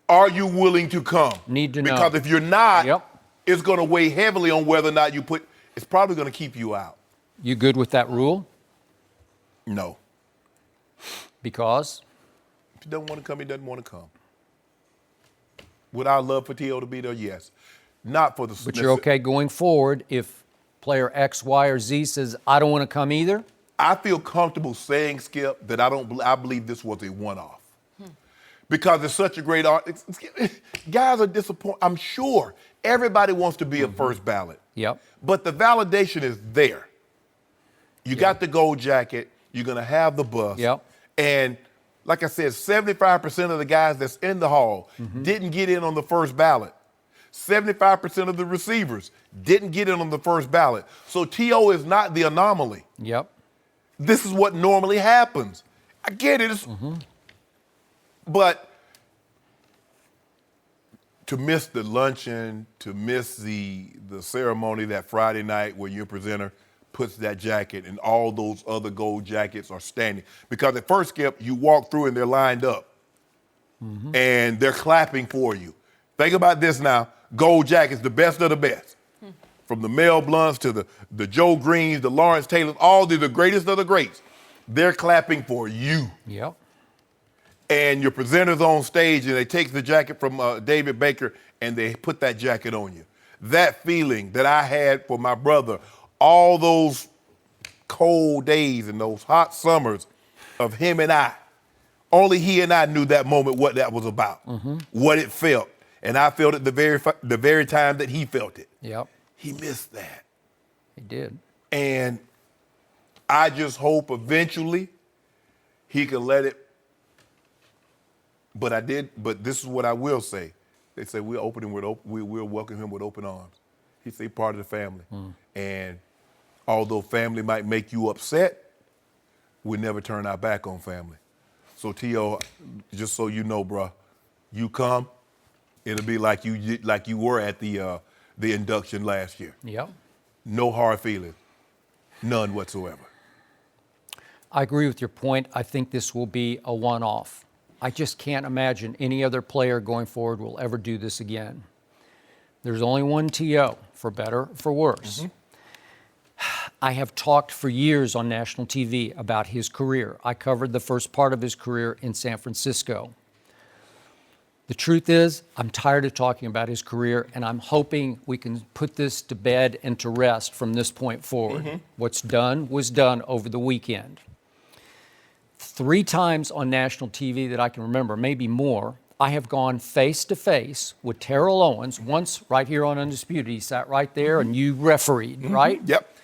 are you willing to come? Need to know. Because if you're not, Yep. it's going to weigh heavily on whether or not it's probably going to keep you out. You good with that rule? No. Because? If he doesn't want to come, he doesn't want to come. Would I love for T.O. to be there? Yes. Not for the... But you're okay going forward if player X, Y, or Z says, I don't want to come either? I feel comfortable saying, Skip, that I believe this was a one-off. Because it's such a great art. Guys are disappointed. I'm sure everybody wants to be a first ballot. Yep. But the validation is there. You got the gold jacket. You're going to have the bus. Yep. And like I said, 75% of the guys that's in the hall didn't get in on the first ballot. 75% of the receivers didn't get in on the first ballot. So T.O. is not the anomaly. Yep. This is what normally happens. I get it. But to miss the luncheon, to miss the ceremony that Friday night where your presenter puts that jacket and all those other gold jackets are standing. Because at first, Skip, you walk through and they're lined up and they're clapping for you. Think about this now. Gold jackets, the best of the best. From the Mel Blunts to the Joe Greens, the Lawrence Taylors, all the greatest of the greats. They're clapping for you. Yep. And your presenter's on stage and they take the jacket from David Baker and they put that jacket on you. That feeling that I had for my brother all those cold days and those hot summers of him and I, only he and I knew that moment what that was about, what it felt. And I felt it the very time that he felt it. Yep. He missed that. He did. And I just hope eventually he can let it. But this is what I will say. They say we'll welcome him with open arms. He's a part of the family. And although family might make you upset, we never turn our back on family. So T.O., just so you know, bro, you come, it'll be like you were at the induction last year. Yep. No hard feelings, none whatsoever. I agree with your point. I think this will be a one-off. I just can't imagine any other player going forward will ever do this again. There's only one T.O., for better, for worse. I have talked for years on national TV about his career. I covered the first part of his career in San Francisco. The truth is, I'm tired of talking about his career, and I'm hoping we can put this to bed and to rest from this point forward. What's done was done over the weekend. 3 times on national TV that I can remember, maybe more, I have gone face-to-face with Terrell Owens, once right here on Undisputed. He sat right there, and you refereed, right? Yep.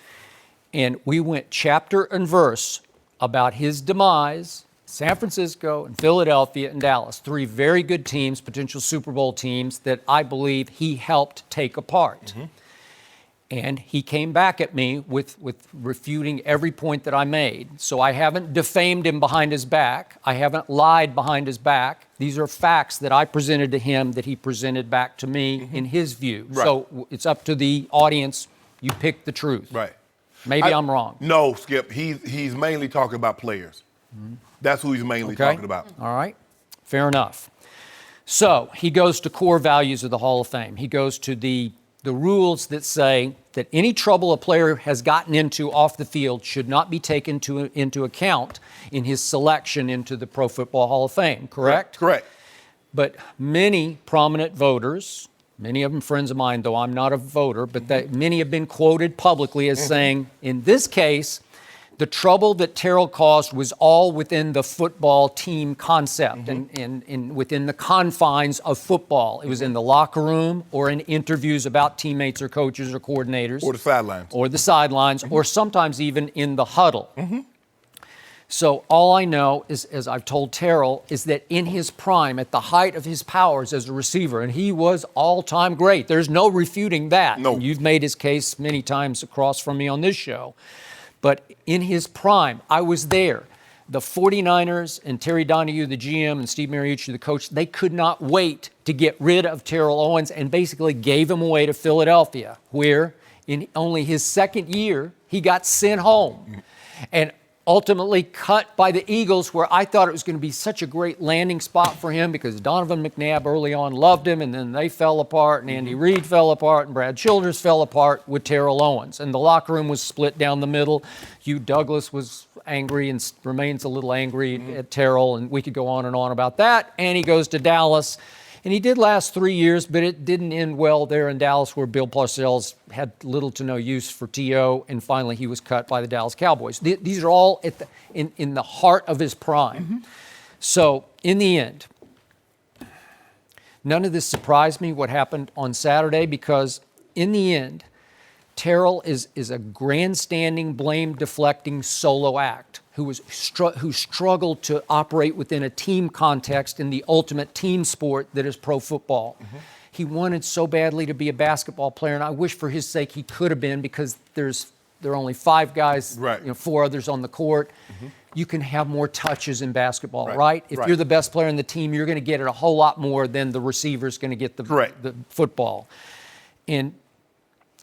And we went chapter and verse about his demise, San Francisco and Philadelphia and Dallas, 3 very good teams, potential Super Bowl teams that I believe he helped take apart. And he came back at me with refuting every point that I made. So I haven't defamed him behind his back. I haven't lied behind his back. These are facts that I presented to him that he presented back to me in his view. Right. So it's up to the audience. You pick the truth. Right. Maybe I'm wrong. No, Skip. He's mainly talking about players. That's who he's mainly talking about. All right. Fair enough. So he goes to core values of the Hall of Fame. He goes to the rules that say that any trouble a player has gotten into off the field should not be taken into account in his selection into the Pro Football Hall of Fame, correct? Correct. But many prominent voters, many of them friends of mine, though I'm not a voter, but many have been quoted publicly as saying, in this case, the trouble that Terrell caused was all within the football team concept and within the confines of football. It was in the locker room or in interviews about teammates or coaches or coordinators. Or the sidelines. Or the sidelines, or sometimes even in the huddle. So all I know is, as I've told Terrell, is that in his prime, at the height of his powers as a receiver, and he was all-time great. There's no refuting that. No. You've made his case many times across from me on this show. But in his prime, I was there. The 49ers and Terry Donahue, the GM, and Steve Mariucci, the coach, they could not wait to get rid of Terrell Owens and basically gave him away to Philadelphia, where in only his second year, he got sent home. and ultimately cut by the Eagles, where I thought it was going to be such a great landing spot for him because Donovan McNabb early on loved him, and then they fell apart, and Andy Reid fell apart, and Brad Childress fell apart with Terrell Owens. And the locker room was split down the middle. Hugh Douglas was angry and remains a little angry at Terrell, and we could go on and on about that. And he goes to Dallas. And he did last 3 years, but it didn't end well there in Dallas, where Bill Parcells had little to no use for T.O., and finally he was cut by the Dallas Cowboys. These are all in the heart of his prime. So in the end, none of this surprised me, what happened on Saturday, because in the end, Terrell is a grandstanding, blame-deflecting solo act who struggled to operate within a team context in the ultimate team sport that is pro football. He wanted so badly to be a basketball player, and I wish for his sake he could have been, because there are only 5 guys, 4 others on the court. You can have more touches in basketball, right? If you're the best player in the team, you're going to get it a whole lot more than the receiver's going to get the football. And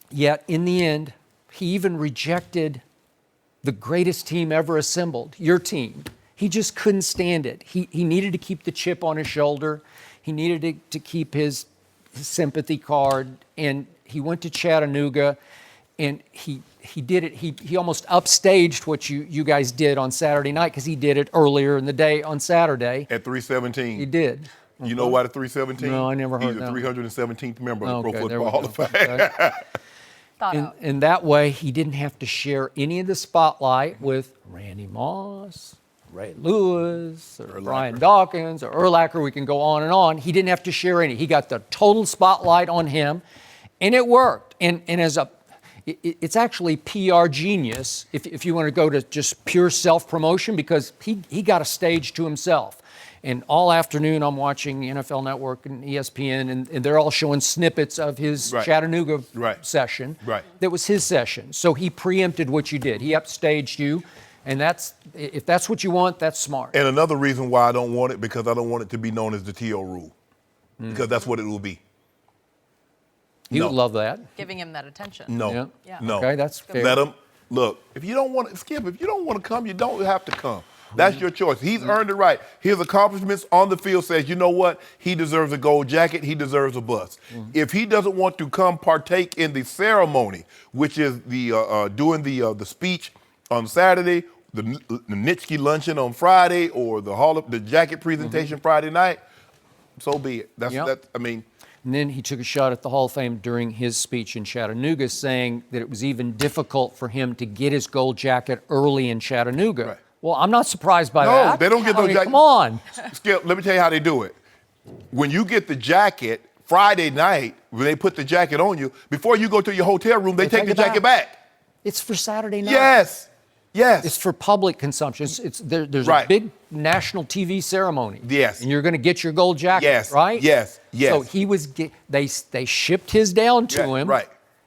yet, in the end, he even rejected the greatest team ever assembled, your team. He just couldn't stand it. He needed to keep the chip on his shoulder. He needed to keep his sympathy card. And he went to Chattanooga, and he did it. He almost upstaged what you guys did on Saturday night, because he did it earlier in the day on Saturday. At 317. He did. You know why the 317? No, I never heard that. He's the 317th member of the Pro there Football we Hall of go. Fame. Okay. And that way, he didn't have to share any of the spotlight with Randy Moss, Ray Lewis, or Brian Dawkins, or Urlacher. We can go on and on. He didn't have to share any. He got the total spotlight on him, and it worked. And it's actually PR genius if you want to go to just pure self-promotion, because he got a stage to himself. And all afternoon, I'm watching NFL Network and ESPN, and they're all showing snippets of his Chattanooga session. That was his session. So he preempted what you did. He upstaged you, and if that's what you want, that's smart. And another reason why I don't want it, because I don't want it to be known as the T.O. rule, because that's what it will be. He would love that. Giving him that attention. No. Okay, that's fair. Let him, look, if you don't want to, Skip, if you don't want to come, you don't have to come. That's your choice. He's earned it right. His accomplishments on the field says, you know what? He deserves a gold jacket. He deserves a bus. If he doesn't want to come partake in the ceremony, which is the doing the speech on Saturday, the Nitschke luncheon on Friday, or the jacket presentation Friday night, so be it. That's I mean. And then he took a shot at the Hall of Fame during his speech in Chattanooga, saying that it was even difficult for him to get his gold jacket early in Chattanooga. Well, I'm not surprised by that. No, they don't get those jackets. Come on. Skip, let me tell you how they do it. When you get the jacket Friday night, when they put the jacket on you, before you go to your hotel room, they take the jacket back. It's for Saturday night. Yes. It's for public consumption. There's a big national TV ceremony. Yes. And you're going to get your gold jacket, right? Yes. So they shipped his down to him.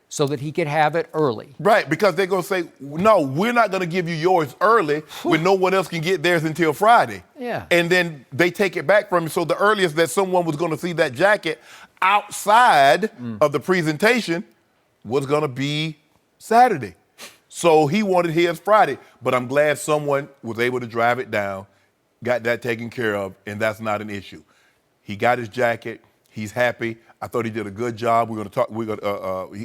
So that he could have it early. Right, because they're going to say, no, we're not going to give you yours early when no one else can get theirs until Friday. Yeah. And then they take it back from you. So the earliest that someone was going to see that jacket outside of the presentation was going to be Saturday. So he wanted his Friday. But I'm glad someone was able to drive it down, got that taken care of, and that's not an issue. He got his jacket. He's happy. I thought he did a good job.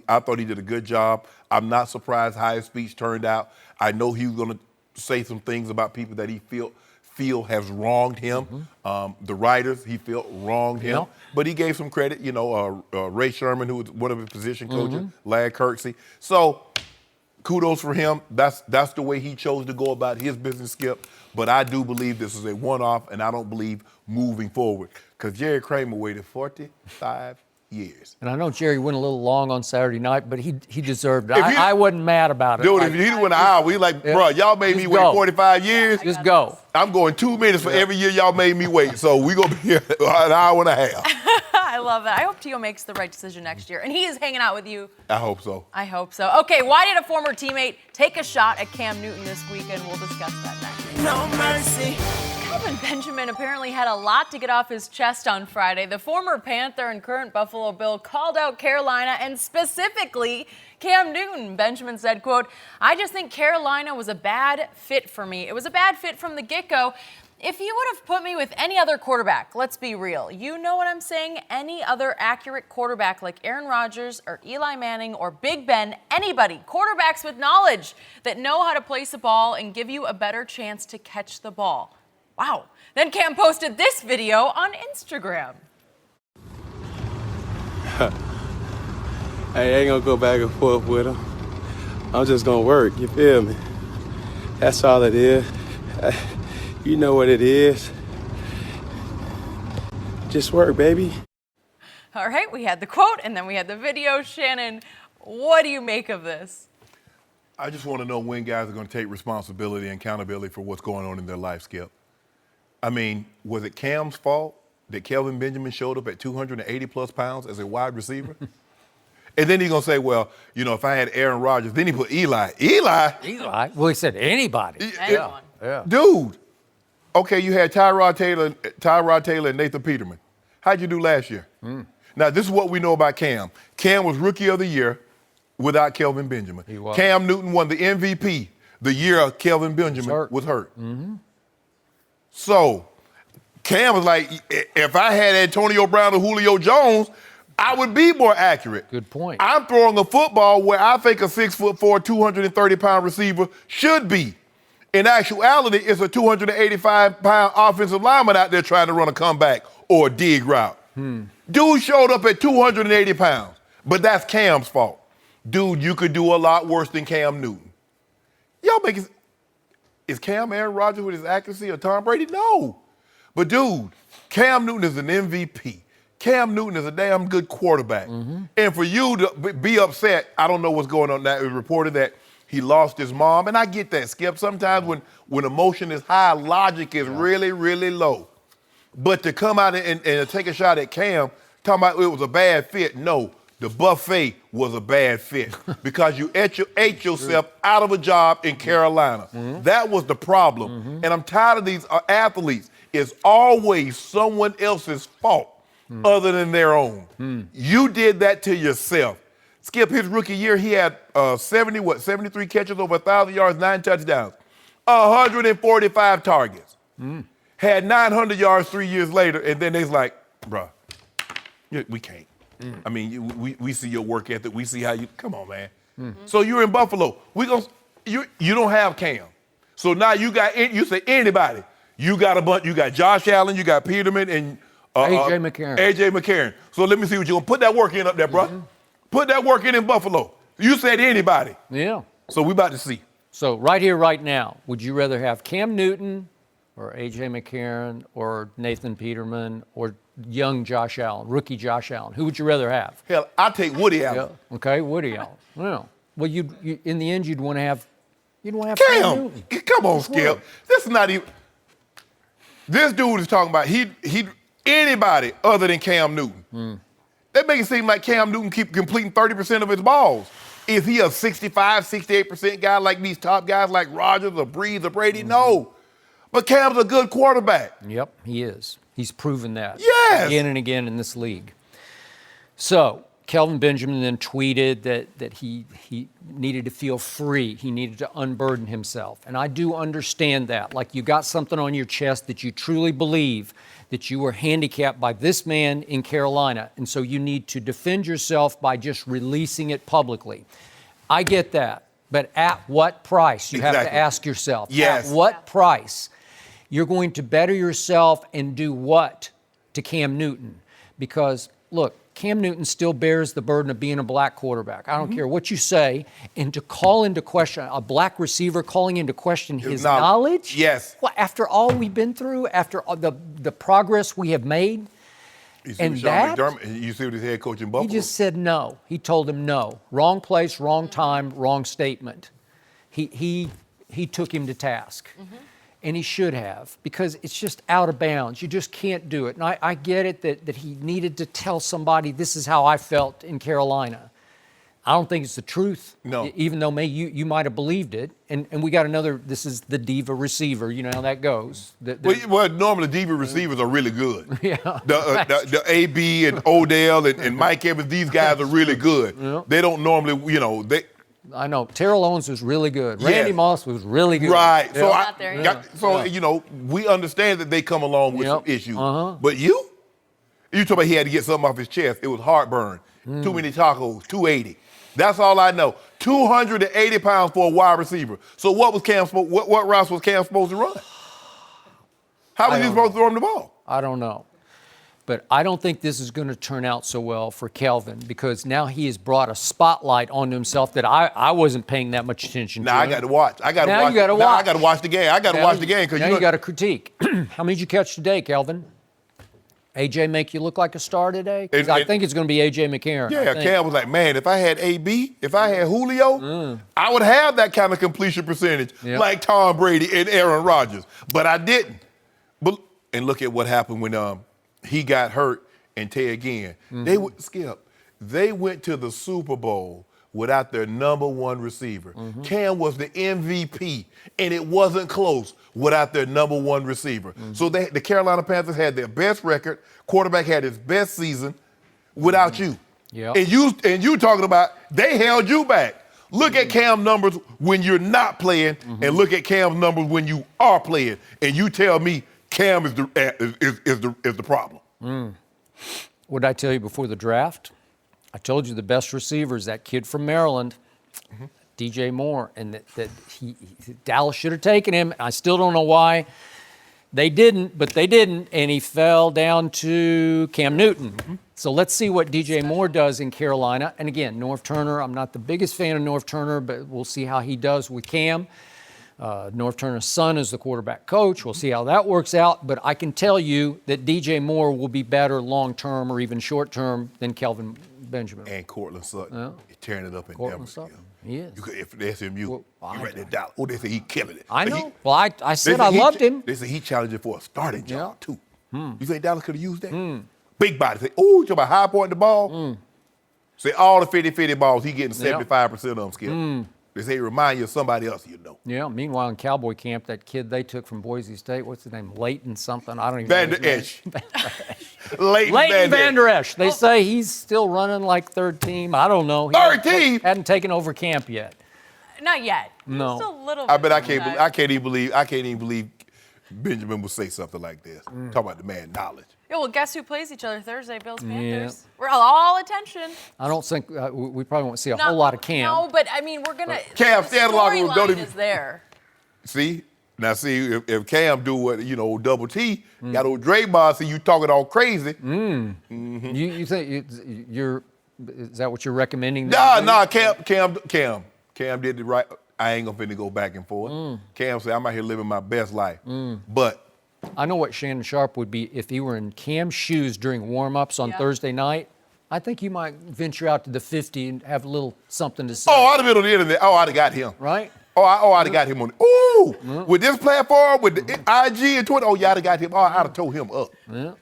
I thought he did a good job. I'm not surprised how his speech turned out. I know he was going to say some things about people that he feel has wronged him. The writers he felt wronged him, but he gave some credit. You know, Ray Sherman, who was one of his position coaches, Larry Kirksey. So kudos for him. That's the way he chose to go about his business, Skip. But I do believe this is a one-off, and I don't believe moving forward, because Jerry Kramer waited 45 years. And I know Jerry went a little long on Saturday night, but he deserved it. I wasn't mad about it. Dude, if he went an hour, we like, bro, y'all made me wait 45 years. Just go. I'm going 2 minutes for every year y'all made me wait. So we going to be here an hour and a half. I love that. I hope T.O. makes the right decision next year. And he is hanging out with you. I hope so. I hope so. Okay, why did a former teammate take a shot at Cam Newton this weekend? We'll discuss that next. No mercy. Kelvin Benjamin apparently had a lot to get off his chest on Friday. The former Panther and current Buffalo Bill called out Carolina and specifically Cam Newton, Benjamin said, quote, "I just think Carolina was a bad fit for me. It was a bad fit from the get-go. If you would have put me with any other quarterback, let's be real, you know what I'm saying? Any other accurate quarterback like Aaron Rodgers or Eli Manning or Big Ben, anybody, quarterbacks with knowledge that know how to place the ball and give you a better chance to catch the ball." Wow. Then Cam posted this video on Instagram. I ain't gonna go back and forth with him. I'm just gonna work, you feel me? That's all it is. You know what it is. Just work, baby. All right, we had the quote and then we had the video. Shannon, what do you make of this? I just want to know when guys are going to take responsibility and accountability for what's going on in their life, Skip. I mean, was it Cam's fault that Kelvin Benjamin showed up at 280 plus pounds as a wide receiver? And then he's going to say, well, you know, if I had Aaron Rodgers, then he put Eli. Eli? Well, he said anybody. Anyone. Yeah. Dude. Okay, you had Tyrod Taylor and Nathan Peterman. How'd you do last year? Now, this is what we know about Cam. Cam was Rookie of the Year without Kelvin Benjamin. He was. Cam Newton won the MVP the year Kelvin Benjamin was hurt. So, Cam was like, if I had Antonio Brown or Julio Jones, I would be more accurate. Good point. I'm throwing a football where I think a 6'4", 230-pound receiver should be. In actuality, it's a 285-pound offensive lineman out there trying to run a comeback or a dig route. Dude showed up at 280 pounds, but that's Cam's fault. Dude, you could do a lot worse than Cam Newton. Y'all make it. Is Cam Aaron Rodgers with his accuracy or Tom Brady? No. But dude, Cam Newton is an MVP. Cam Newton is a damn good quarterback. And for you to be upset, I don't know what's going on now. It was reported that he lost his mom, and I get that, Skip. Sometimes when emotion is high, logic is really, really low. But to come out and take a shot at Cam, talking about it was a bad fit, no. The buffet was a bad fit because you ate yourself out of a job in Carolina. That was the problem. And I'm tired of these athletes. It's always someone else's fault other than their own. You did that to yourself. Skip, his rookie year, he had 73 catches, over 1,000 yards, 9 touchdowns, 145 targets. Had 900 yards 3 years later, and then they's like, bruh, we can't. I mean, we see your work ethic. We see how you, come on, man. So you're in Buffalo. You don't have Cam. So now you say anybody. You got a bunch, you got Josh Allen, you got Peterman, and A.J. McCarron. So let me see what you're going to put that work in up there, bruh. Put that work in Buffalo. You said anybody. Yeah. So we about to see. So right here, right now, would you rather have Cam Newton or A.J. McCarron or Nathan Peterman or young Josh Allen, rookie Josh Allen? Who would you rather have? Hell, I'll take Woody Allen. Yeah. Okay, Woody Allen. Well, you in the end, you'd want to have Cam Newton. Come on, Skip. This is not even. This dude is talking about he anybody other than Cam Newton. That makes it seem like Cam Newton keep completing 30% of his balls. Is he a 65, 68% guy like these top guys like Rodgers or Breeze or Brady? No. But Cam's a good quarterback. Yep, he is. He's proven that Yes. again and again in this league. So Kelvin Benjamin then tweeted that he needed to feel free. He needed to unburden himself. And I do understand that. Like you got something on your chest that you truly believe that you were handicapped by this man in Carolina. And so you need to defend yourself by just releasing it publicly. I get that. But at what price? You have to ask yourself. Yes. At what price? You're going to better yourself and do what to Cam Newton? Because, look, Cam Newton still bears the burden of being a black quarterback. I don't care what you say. And to call into question, a black receiver calling into question his knowledge? Yes. Well, after all we've been through, after all the progress we have made, and that, you see what his head coach in Buffalo? he just said no. He told him no. Wrong place, wrong time, wrong statement. He took him to task. And he should have, because it's just out of bounds. You just can't do it. And I get it that he needed to tell somebody, this is how I felt in Carolina. I don't think it's the truth. No. Even though you might have believed it. And we got another, this is the diva receiver. You know how that goes. Well, normally diva receivers are really good. Yeah. The AB and Odell and Mike Evans, these guys are really good. Yeah. They don't normally, I know. Terrell Owens was really good. Yes. Randy Moss was really good. Right. So, Not there yet. we understand that they come along with some issues. But you talking about he had to get something off his chest. It was heartburn. Too many tacos, 280. That's all I know. 280 pounds for a wide receiver. So what routes was Cam supposed to run? How was he supposed to throw him the ball? I don't know. But I don't think this is going to turn out so well for Kelvin because now he has brought a spotlight onto himself that I wasn't paying that much attention to. I got to watch. I got to watch the game. I got to watch the game because you got to critique. How many did you catch today, Kelvin? AJ make you look like a star today? 'Cause I think it's going to be AJ McCarron. Yeah, Cam was like, man, if I had AB, if I had Julio, I would have that kind of completion percentage like Tom Brady and Aaron Rodgers. But I didn't. And look at what happened when he got hurt and Ted Ginn. They went to the Super Bowl without their number one receiver. Cam was the MVP, and it wasn't close without their number one receiver. So the Carolina Panthers had their best record. Quarterback had his best season without you. Yep. And you talking about they held you back. Look at Cam's numbers when you're not playing, and look at Cam's numbers when you are playing, and you tell me Cam is the problem. What did I tell you before the draft? I told you the best receiver is that kid from Maryland, DJ Moore, and that Dallas should have taken him. I still don't know why they didn't, but they didn't, and he fell down to Cam Newton. So let's see what DJ Moore does in Carolina. And again, Norv Turner, I'm not the biggest fan of Norv Turner, but we'll see how he does with Cam. Norv Turner's son is the quarterback coach. We'll see how that works out. But I can tell you that DJ Moore will be better long-term or even short-term than Kelvin Benjamin. And Cortland Sutton. He's tearing it up in Cortland Denver. Sutton. He is. If they SMU, he right there down. Oh, they say he killing it. I know. Well, I said I loved him. They say he challenging for a starting job, too. You think Dallas could have used that? Big body. Say, oh, you talking about high point the ball? Say all the 50-50 balls, he getting 75% of them, Skip. They say remind you of somebody else you know. Yeah, meanwhile in Cowboy camp, that kid they took from Boise State, what's his name? Leighton something. I don't even know. Vander Esch. Leighton Vander Esch. They say he's still running like third team. I don't know. Third team? Hadn't taken over camp yet. Not yet. No. Just a little I bit. bet I can't even believe Benjamin would say something like this. Talk about the man knowledge. Yeah, well, guess who plays each other Thursday? Bills Panthers. We're all attention. I don't think we probably won't see a whole lot of Cam. No, but I mean, we're gonna. Cam, stay in the locker room. Don't even. Is there? See, if Cam do what Double T got old Draymond, see you talking all crazy. You think you're? Is that what you're recommending? Nah. Cam did it right. I ain't gonna finna go back and forth. Cam said, I'm out here living my best life. But I know what Shannon Sharpe would be if he were in Cam's shoes during warm-ups on Thursday night. I think you might venture out to the 50 and have a little something to say. Oh, I'd have been on the internet. Oh, I'd have got him. Right? I'd have got him on. With this platform, with the IG and Twitter, I'd have got him. I'd have told him up. Yeah.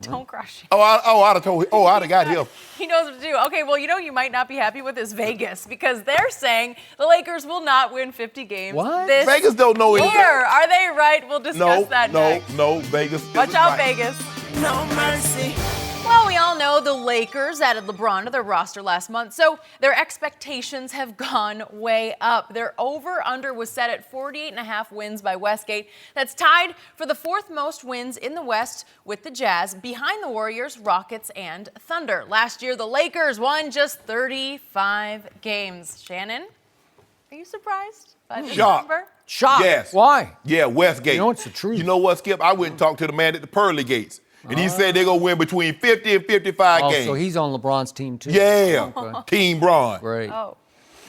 Don't crush him. I'd have told him. I'd have got him. He knows what to do. Okay, well, you might not be happy with this Vegas because they're saying the Lakers will not win 50 games. What? This Vegas don't know anything. Are they right? We'll discuss that next. No, Vegas. Watch out, right. Vegas. No mercy. Well, we all know the Lakers added LeBron to their roster last month, so their expectations have gone way up. Their over-under was set at 48.5 wins by Westgate. That's tied for the fourth most wins in the West with the Jazz, behind the Warriors, Rockets, and Thunder. Last year, the Lakers won just 35 games. Shannon, are you surprised by this number? Shocked. Yes. Why? Yeah, Westgate. You know it's the truth. You know what, Skip? I went and talked to the man at the pearly gates. And he said they're going to win between 50 and 55 games. So he's on LeBron's team, too. Yeah. Okay. Team Bron. Great. Oh.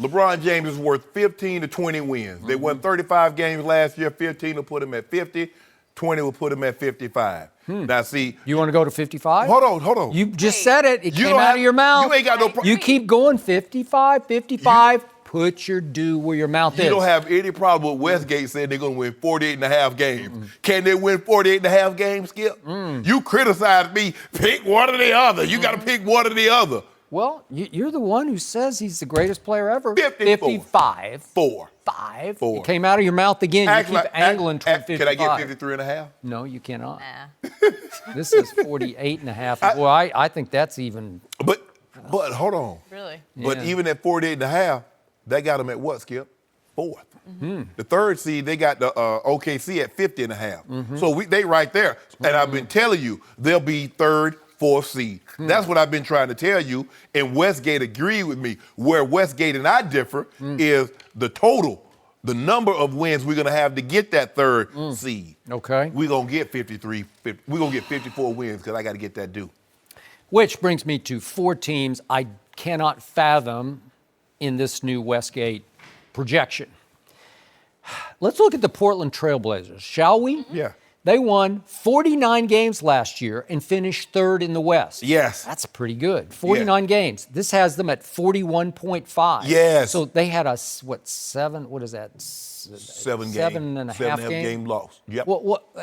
LeBron James is worth 15 to 20 wins. They won 35 games last year. 15 will put him at 50. 20 will put him at 55. Now, see. You want to go to 55? Hold on. You just said it. It came out of your mouth. You ain't got no problem. You keep going 55. Put your due where your mouth is. You don't have any problem with Westgate saying they're going to win 48 and a half games. Can they win 48 and a half games, Skip? You criticized me. Pick one or the other. You got to pick one or the other. Well, you're the one who says he's the greatest player ever. 54. 55. 4. 5. 4. It came out of your mouth again. You keep angling toward 55. Can I get 53 and a half? No, you cannot. Nah. This is 48 and a half. Boy, I think that's even. But hold on. Really? But Yeah. even at 48 and a half, that got them at what, Skip? 4th. The 3rd seed, they got the OKC at 50 and a half. So they right there. And I've been telling you, they'll be 3rd, 4th seed. That's what I've been trying to tell you. And Westgate agreed with me. Where Westgate and I differ is the total, the number of wins we're going to have to get that 3rd seed. Okay. We're going to get 53. We're going to get 54 wins because I got to get that due. Which brings me to 4 teams I cannot fathom in this new Westgate projection. Let's look at the Portland Trailblazers, shall we? Yeah. They won 49 games last year and finished 3rd in the West. Yes. That's pretty good. 49 games. This has them at 41.5. Yes. So they had a, 7 and a half game loss. Yep.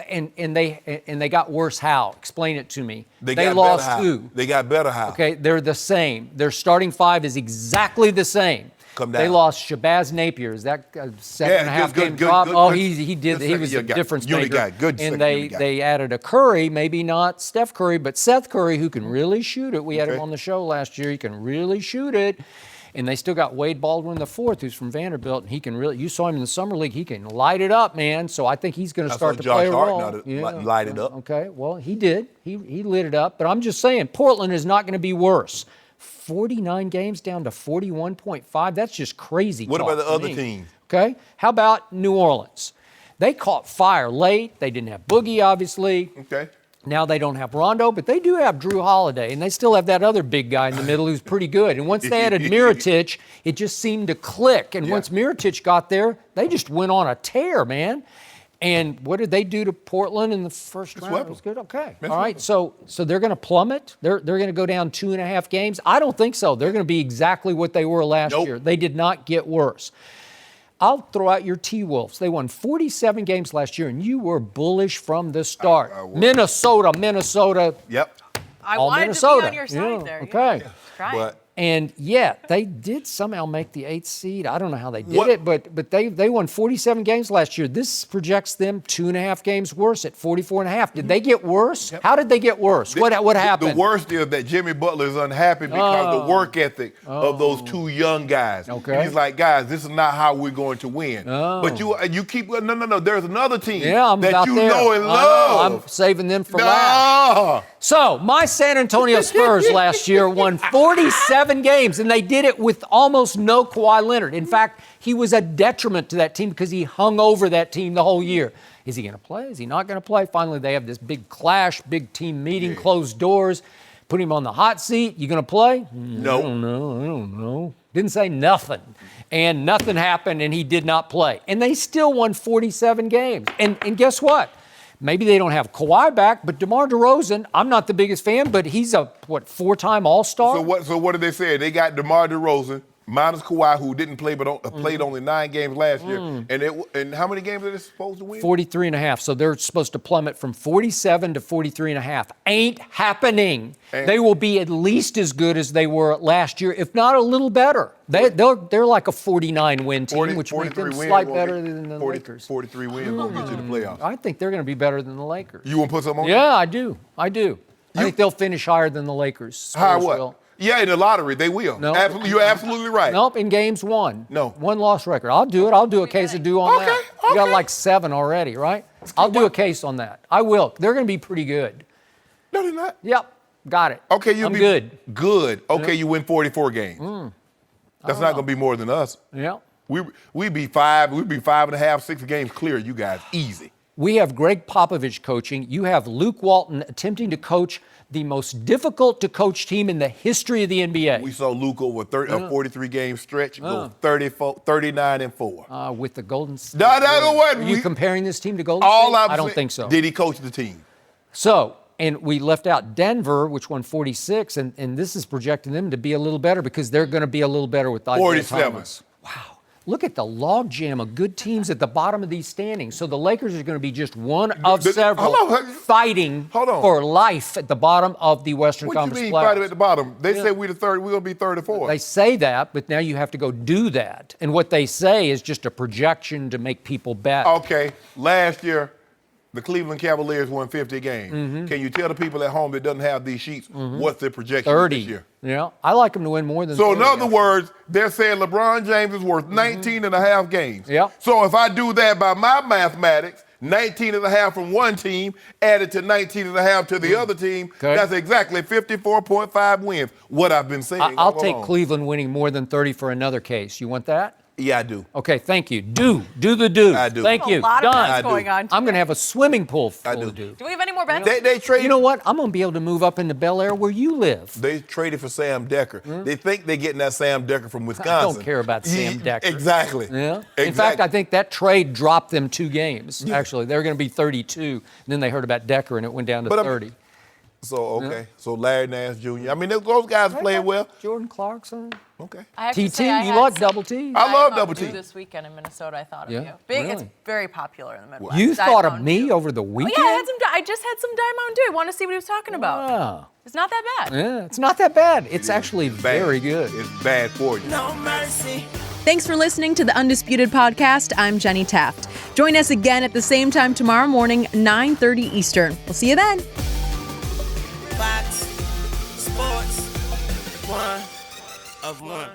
And they got worse how? Explain it to me. They got lost better how. who? They got better how. Okay, they're the same. Their starting 5 is exactly the same. Come down. They lost Shabazz Napier. Is that a 7.5 game good, drop? good, Oh, good. he did. He was a difference Unit maker. guy. Good and second unit guy. they added a Curry, maybe not Steph Curry, but Seth Curry, who can really shoot it. We had him on the show last year. He can really shoot it. And they still got Wade Baldwin IV, who's from Vanderbilt, and he can really. You saw him in the summer league. He can light it up, man. So I think he's going to start to play a role. Light it up. Okay, well, he did. He lit it up. But I'm just saying, Portland is not going to be worse. 49 games down to 41.5. That's just crazy. What about the to other me. teams? Okay, how about New Orleans? They caught fire late. They didn't have Boogie, obviously. Okay. Now they don't have Rondo, but they do have Drew Holiday, and they still have that other big guy in the middle who's pretty good. And once they added Mirotic, it just seemed to click. And once Mirotic got there, they just went on a tear, man. And what did they do to Portland in the first round? It was good. Okay. All right. So they're going to plummet. They're going to go down 2.5 games. I don't think so. They're going to be exactly what they were last year. They did not get worse. I'll throw out your T-Wolves. They won 47 games last year, and you were bullish from the start. Minnesota. Yep. I all wanted Minnesota. to be on your side there. Okay. Right. And yet they did somehow make the 8th seed. I don't know how they did it, but they won 47 games last year. This projects them 2.5 games worse at 44.5. Did they get worse? How did they get worse? What happened? The worst is that Jimmy Butler is unhappy because the work ethic of those 2 young guys. Okay. And he's like, guys, this is not how we're going to win. But you keep no. There's another team I'm that about you there. know and love. I'm saving them for last. So my San Antonio Spurs last year won 47 games, and they did it with almost no Kawhi Leonard. In fact, he was a detriment to that team because he hung over that team the whole year. Is he going to play? Is he not going to play? Finally, they have this big clash, big team meeting, closed doors, put him on the hot seat. You going to play? No. I don't know. Didn't say nothing. And nothing happened, and he did not play. And they still won 47 games. And guess what? Maybe they don't have Kawhi back, but DeMar DeRozan, I'm not the biggest fan, but he's a, 4-time All-Star? So what did they say? They got DeMar DeRozan, minus Kawhi, who didn't play but played only 9 games last year. And how many games are they supposed to win? 43.5. So they're supposed to plummet from 47 to 43.5. Ain't happening. They will be at least as good as they were last year, if not a little better. They're like a 49-win team, which makes them slightly better than the Lakers. 43 wins will get you the playoffs. I think they're going to be better than the Lakers. You want to put something on? Yeah, I do. I think they'll finish higher than the Lakers. Higher what? Yeah, in the lottery, they will. No. You're absolutely right. Nope, in games 1. No. 1-loss record. I'll do it. I'll do a case of do on that. You got like 7 already, right? I'll do a case on that. I will. They're going to be pretty good. No, they're not. Yep, got it. Okay, I'm good. Good. Okay, you win 44 games. That's not going to be more than us. Yeah. We'd be 5.5, 6 games clear, you guys. Easy. We have Greg Popovich coaching. You have Luke Walton attempting to coach the most difficult to coach team in the history of the NBA. We saw Luke over a 43-game stretch go 39-4. With the Golden State. No, what? Are you comparing this team to Golden State? I don't think so. Did he coach the team? So, and we left out Denver, which won 46, and this is projecting them to be a little better because they're going to be a little better with Isaiah 47. Thomas. Wow. look at the logjam of good teams at the bottom of these standings. So the Lakers are going to be just one of several fighting for life at the bottom of the Western Conference What do you mean playoffs. fighting at the bottom? They say we're going to be third or fourth. They say that, but now you have to go do that. And what they say is just a projection to make people bet. Okay, last year, the Cleveland Cavaliers won 50 games. Can you tell the people at home that doesn't have these sheets what's their projection 30. this year? Yeah, I like them to win more than So 30. in other words, they're saying LeBron James is worth 19 and a half games. Yeah. So if I do that by my mathematics, 19 and a half from one team added to 19 and a half to the other team, that's exactly 54.5 wins. What I've been saying. I'll take Cleveland winning more than 30 for another case. You want that? Yeah, I do. Okay, thank you. Do the do. I do. Thank you. A lot of Done. bets going on. I'm going to have a swimming pool full I do. of do. Do we have any more bets? They traded. You know what? I'm going to be able to move up into Bel Air where you live. They traded for Sam Decker. They think they're getting that Sam Decker from Wisconsin. I don't care about Sam Decker. Exactly. Yeah. Exactly. In fact, I think that trade dropped them 2 games. Actually, they were going to be 32, and then they heard about Decker, and it went down to 30. So, okay. So Larry Nance Jr. I mean, those guys playing well. Jordan Clarkson. Okay. I have to TT, say I you had like some double T? I love Diamond double Dew T. This weekend in Minnesota, I thought of Yeah? you. Big, Really? It's very popular in the Midwest. You Diet thought of Mountain me Dew. over the Oh, weekend? yeah, I just had some Diet Mountain Dew. I want to see what he was talking about. Wow. It's not that bad. Yeah, it's not that bad. It's actually bad. very good. It's bad for you. No mercy. Thanks for listening to the Undisputed Podcast. I'm Jenny Taft. Join us again at the same time tomorrow morning, 9:30 Eastern. We'll see you then. Fox Sports 1 of 1.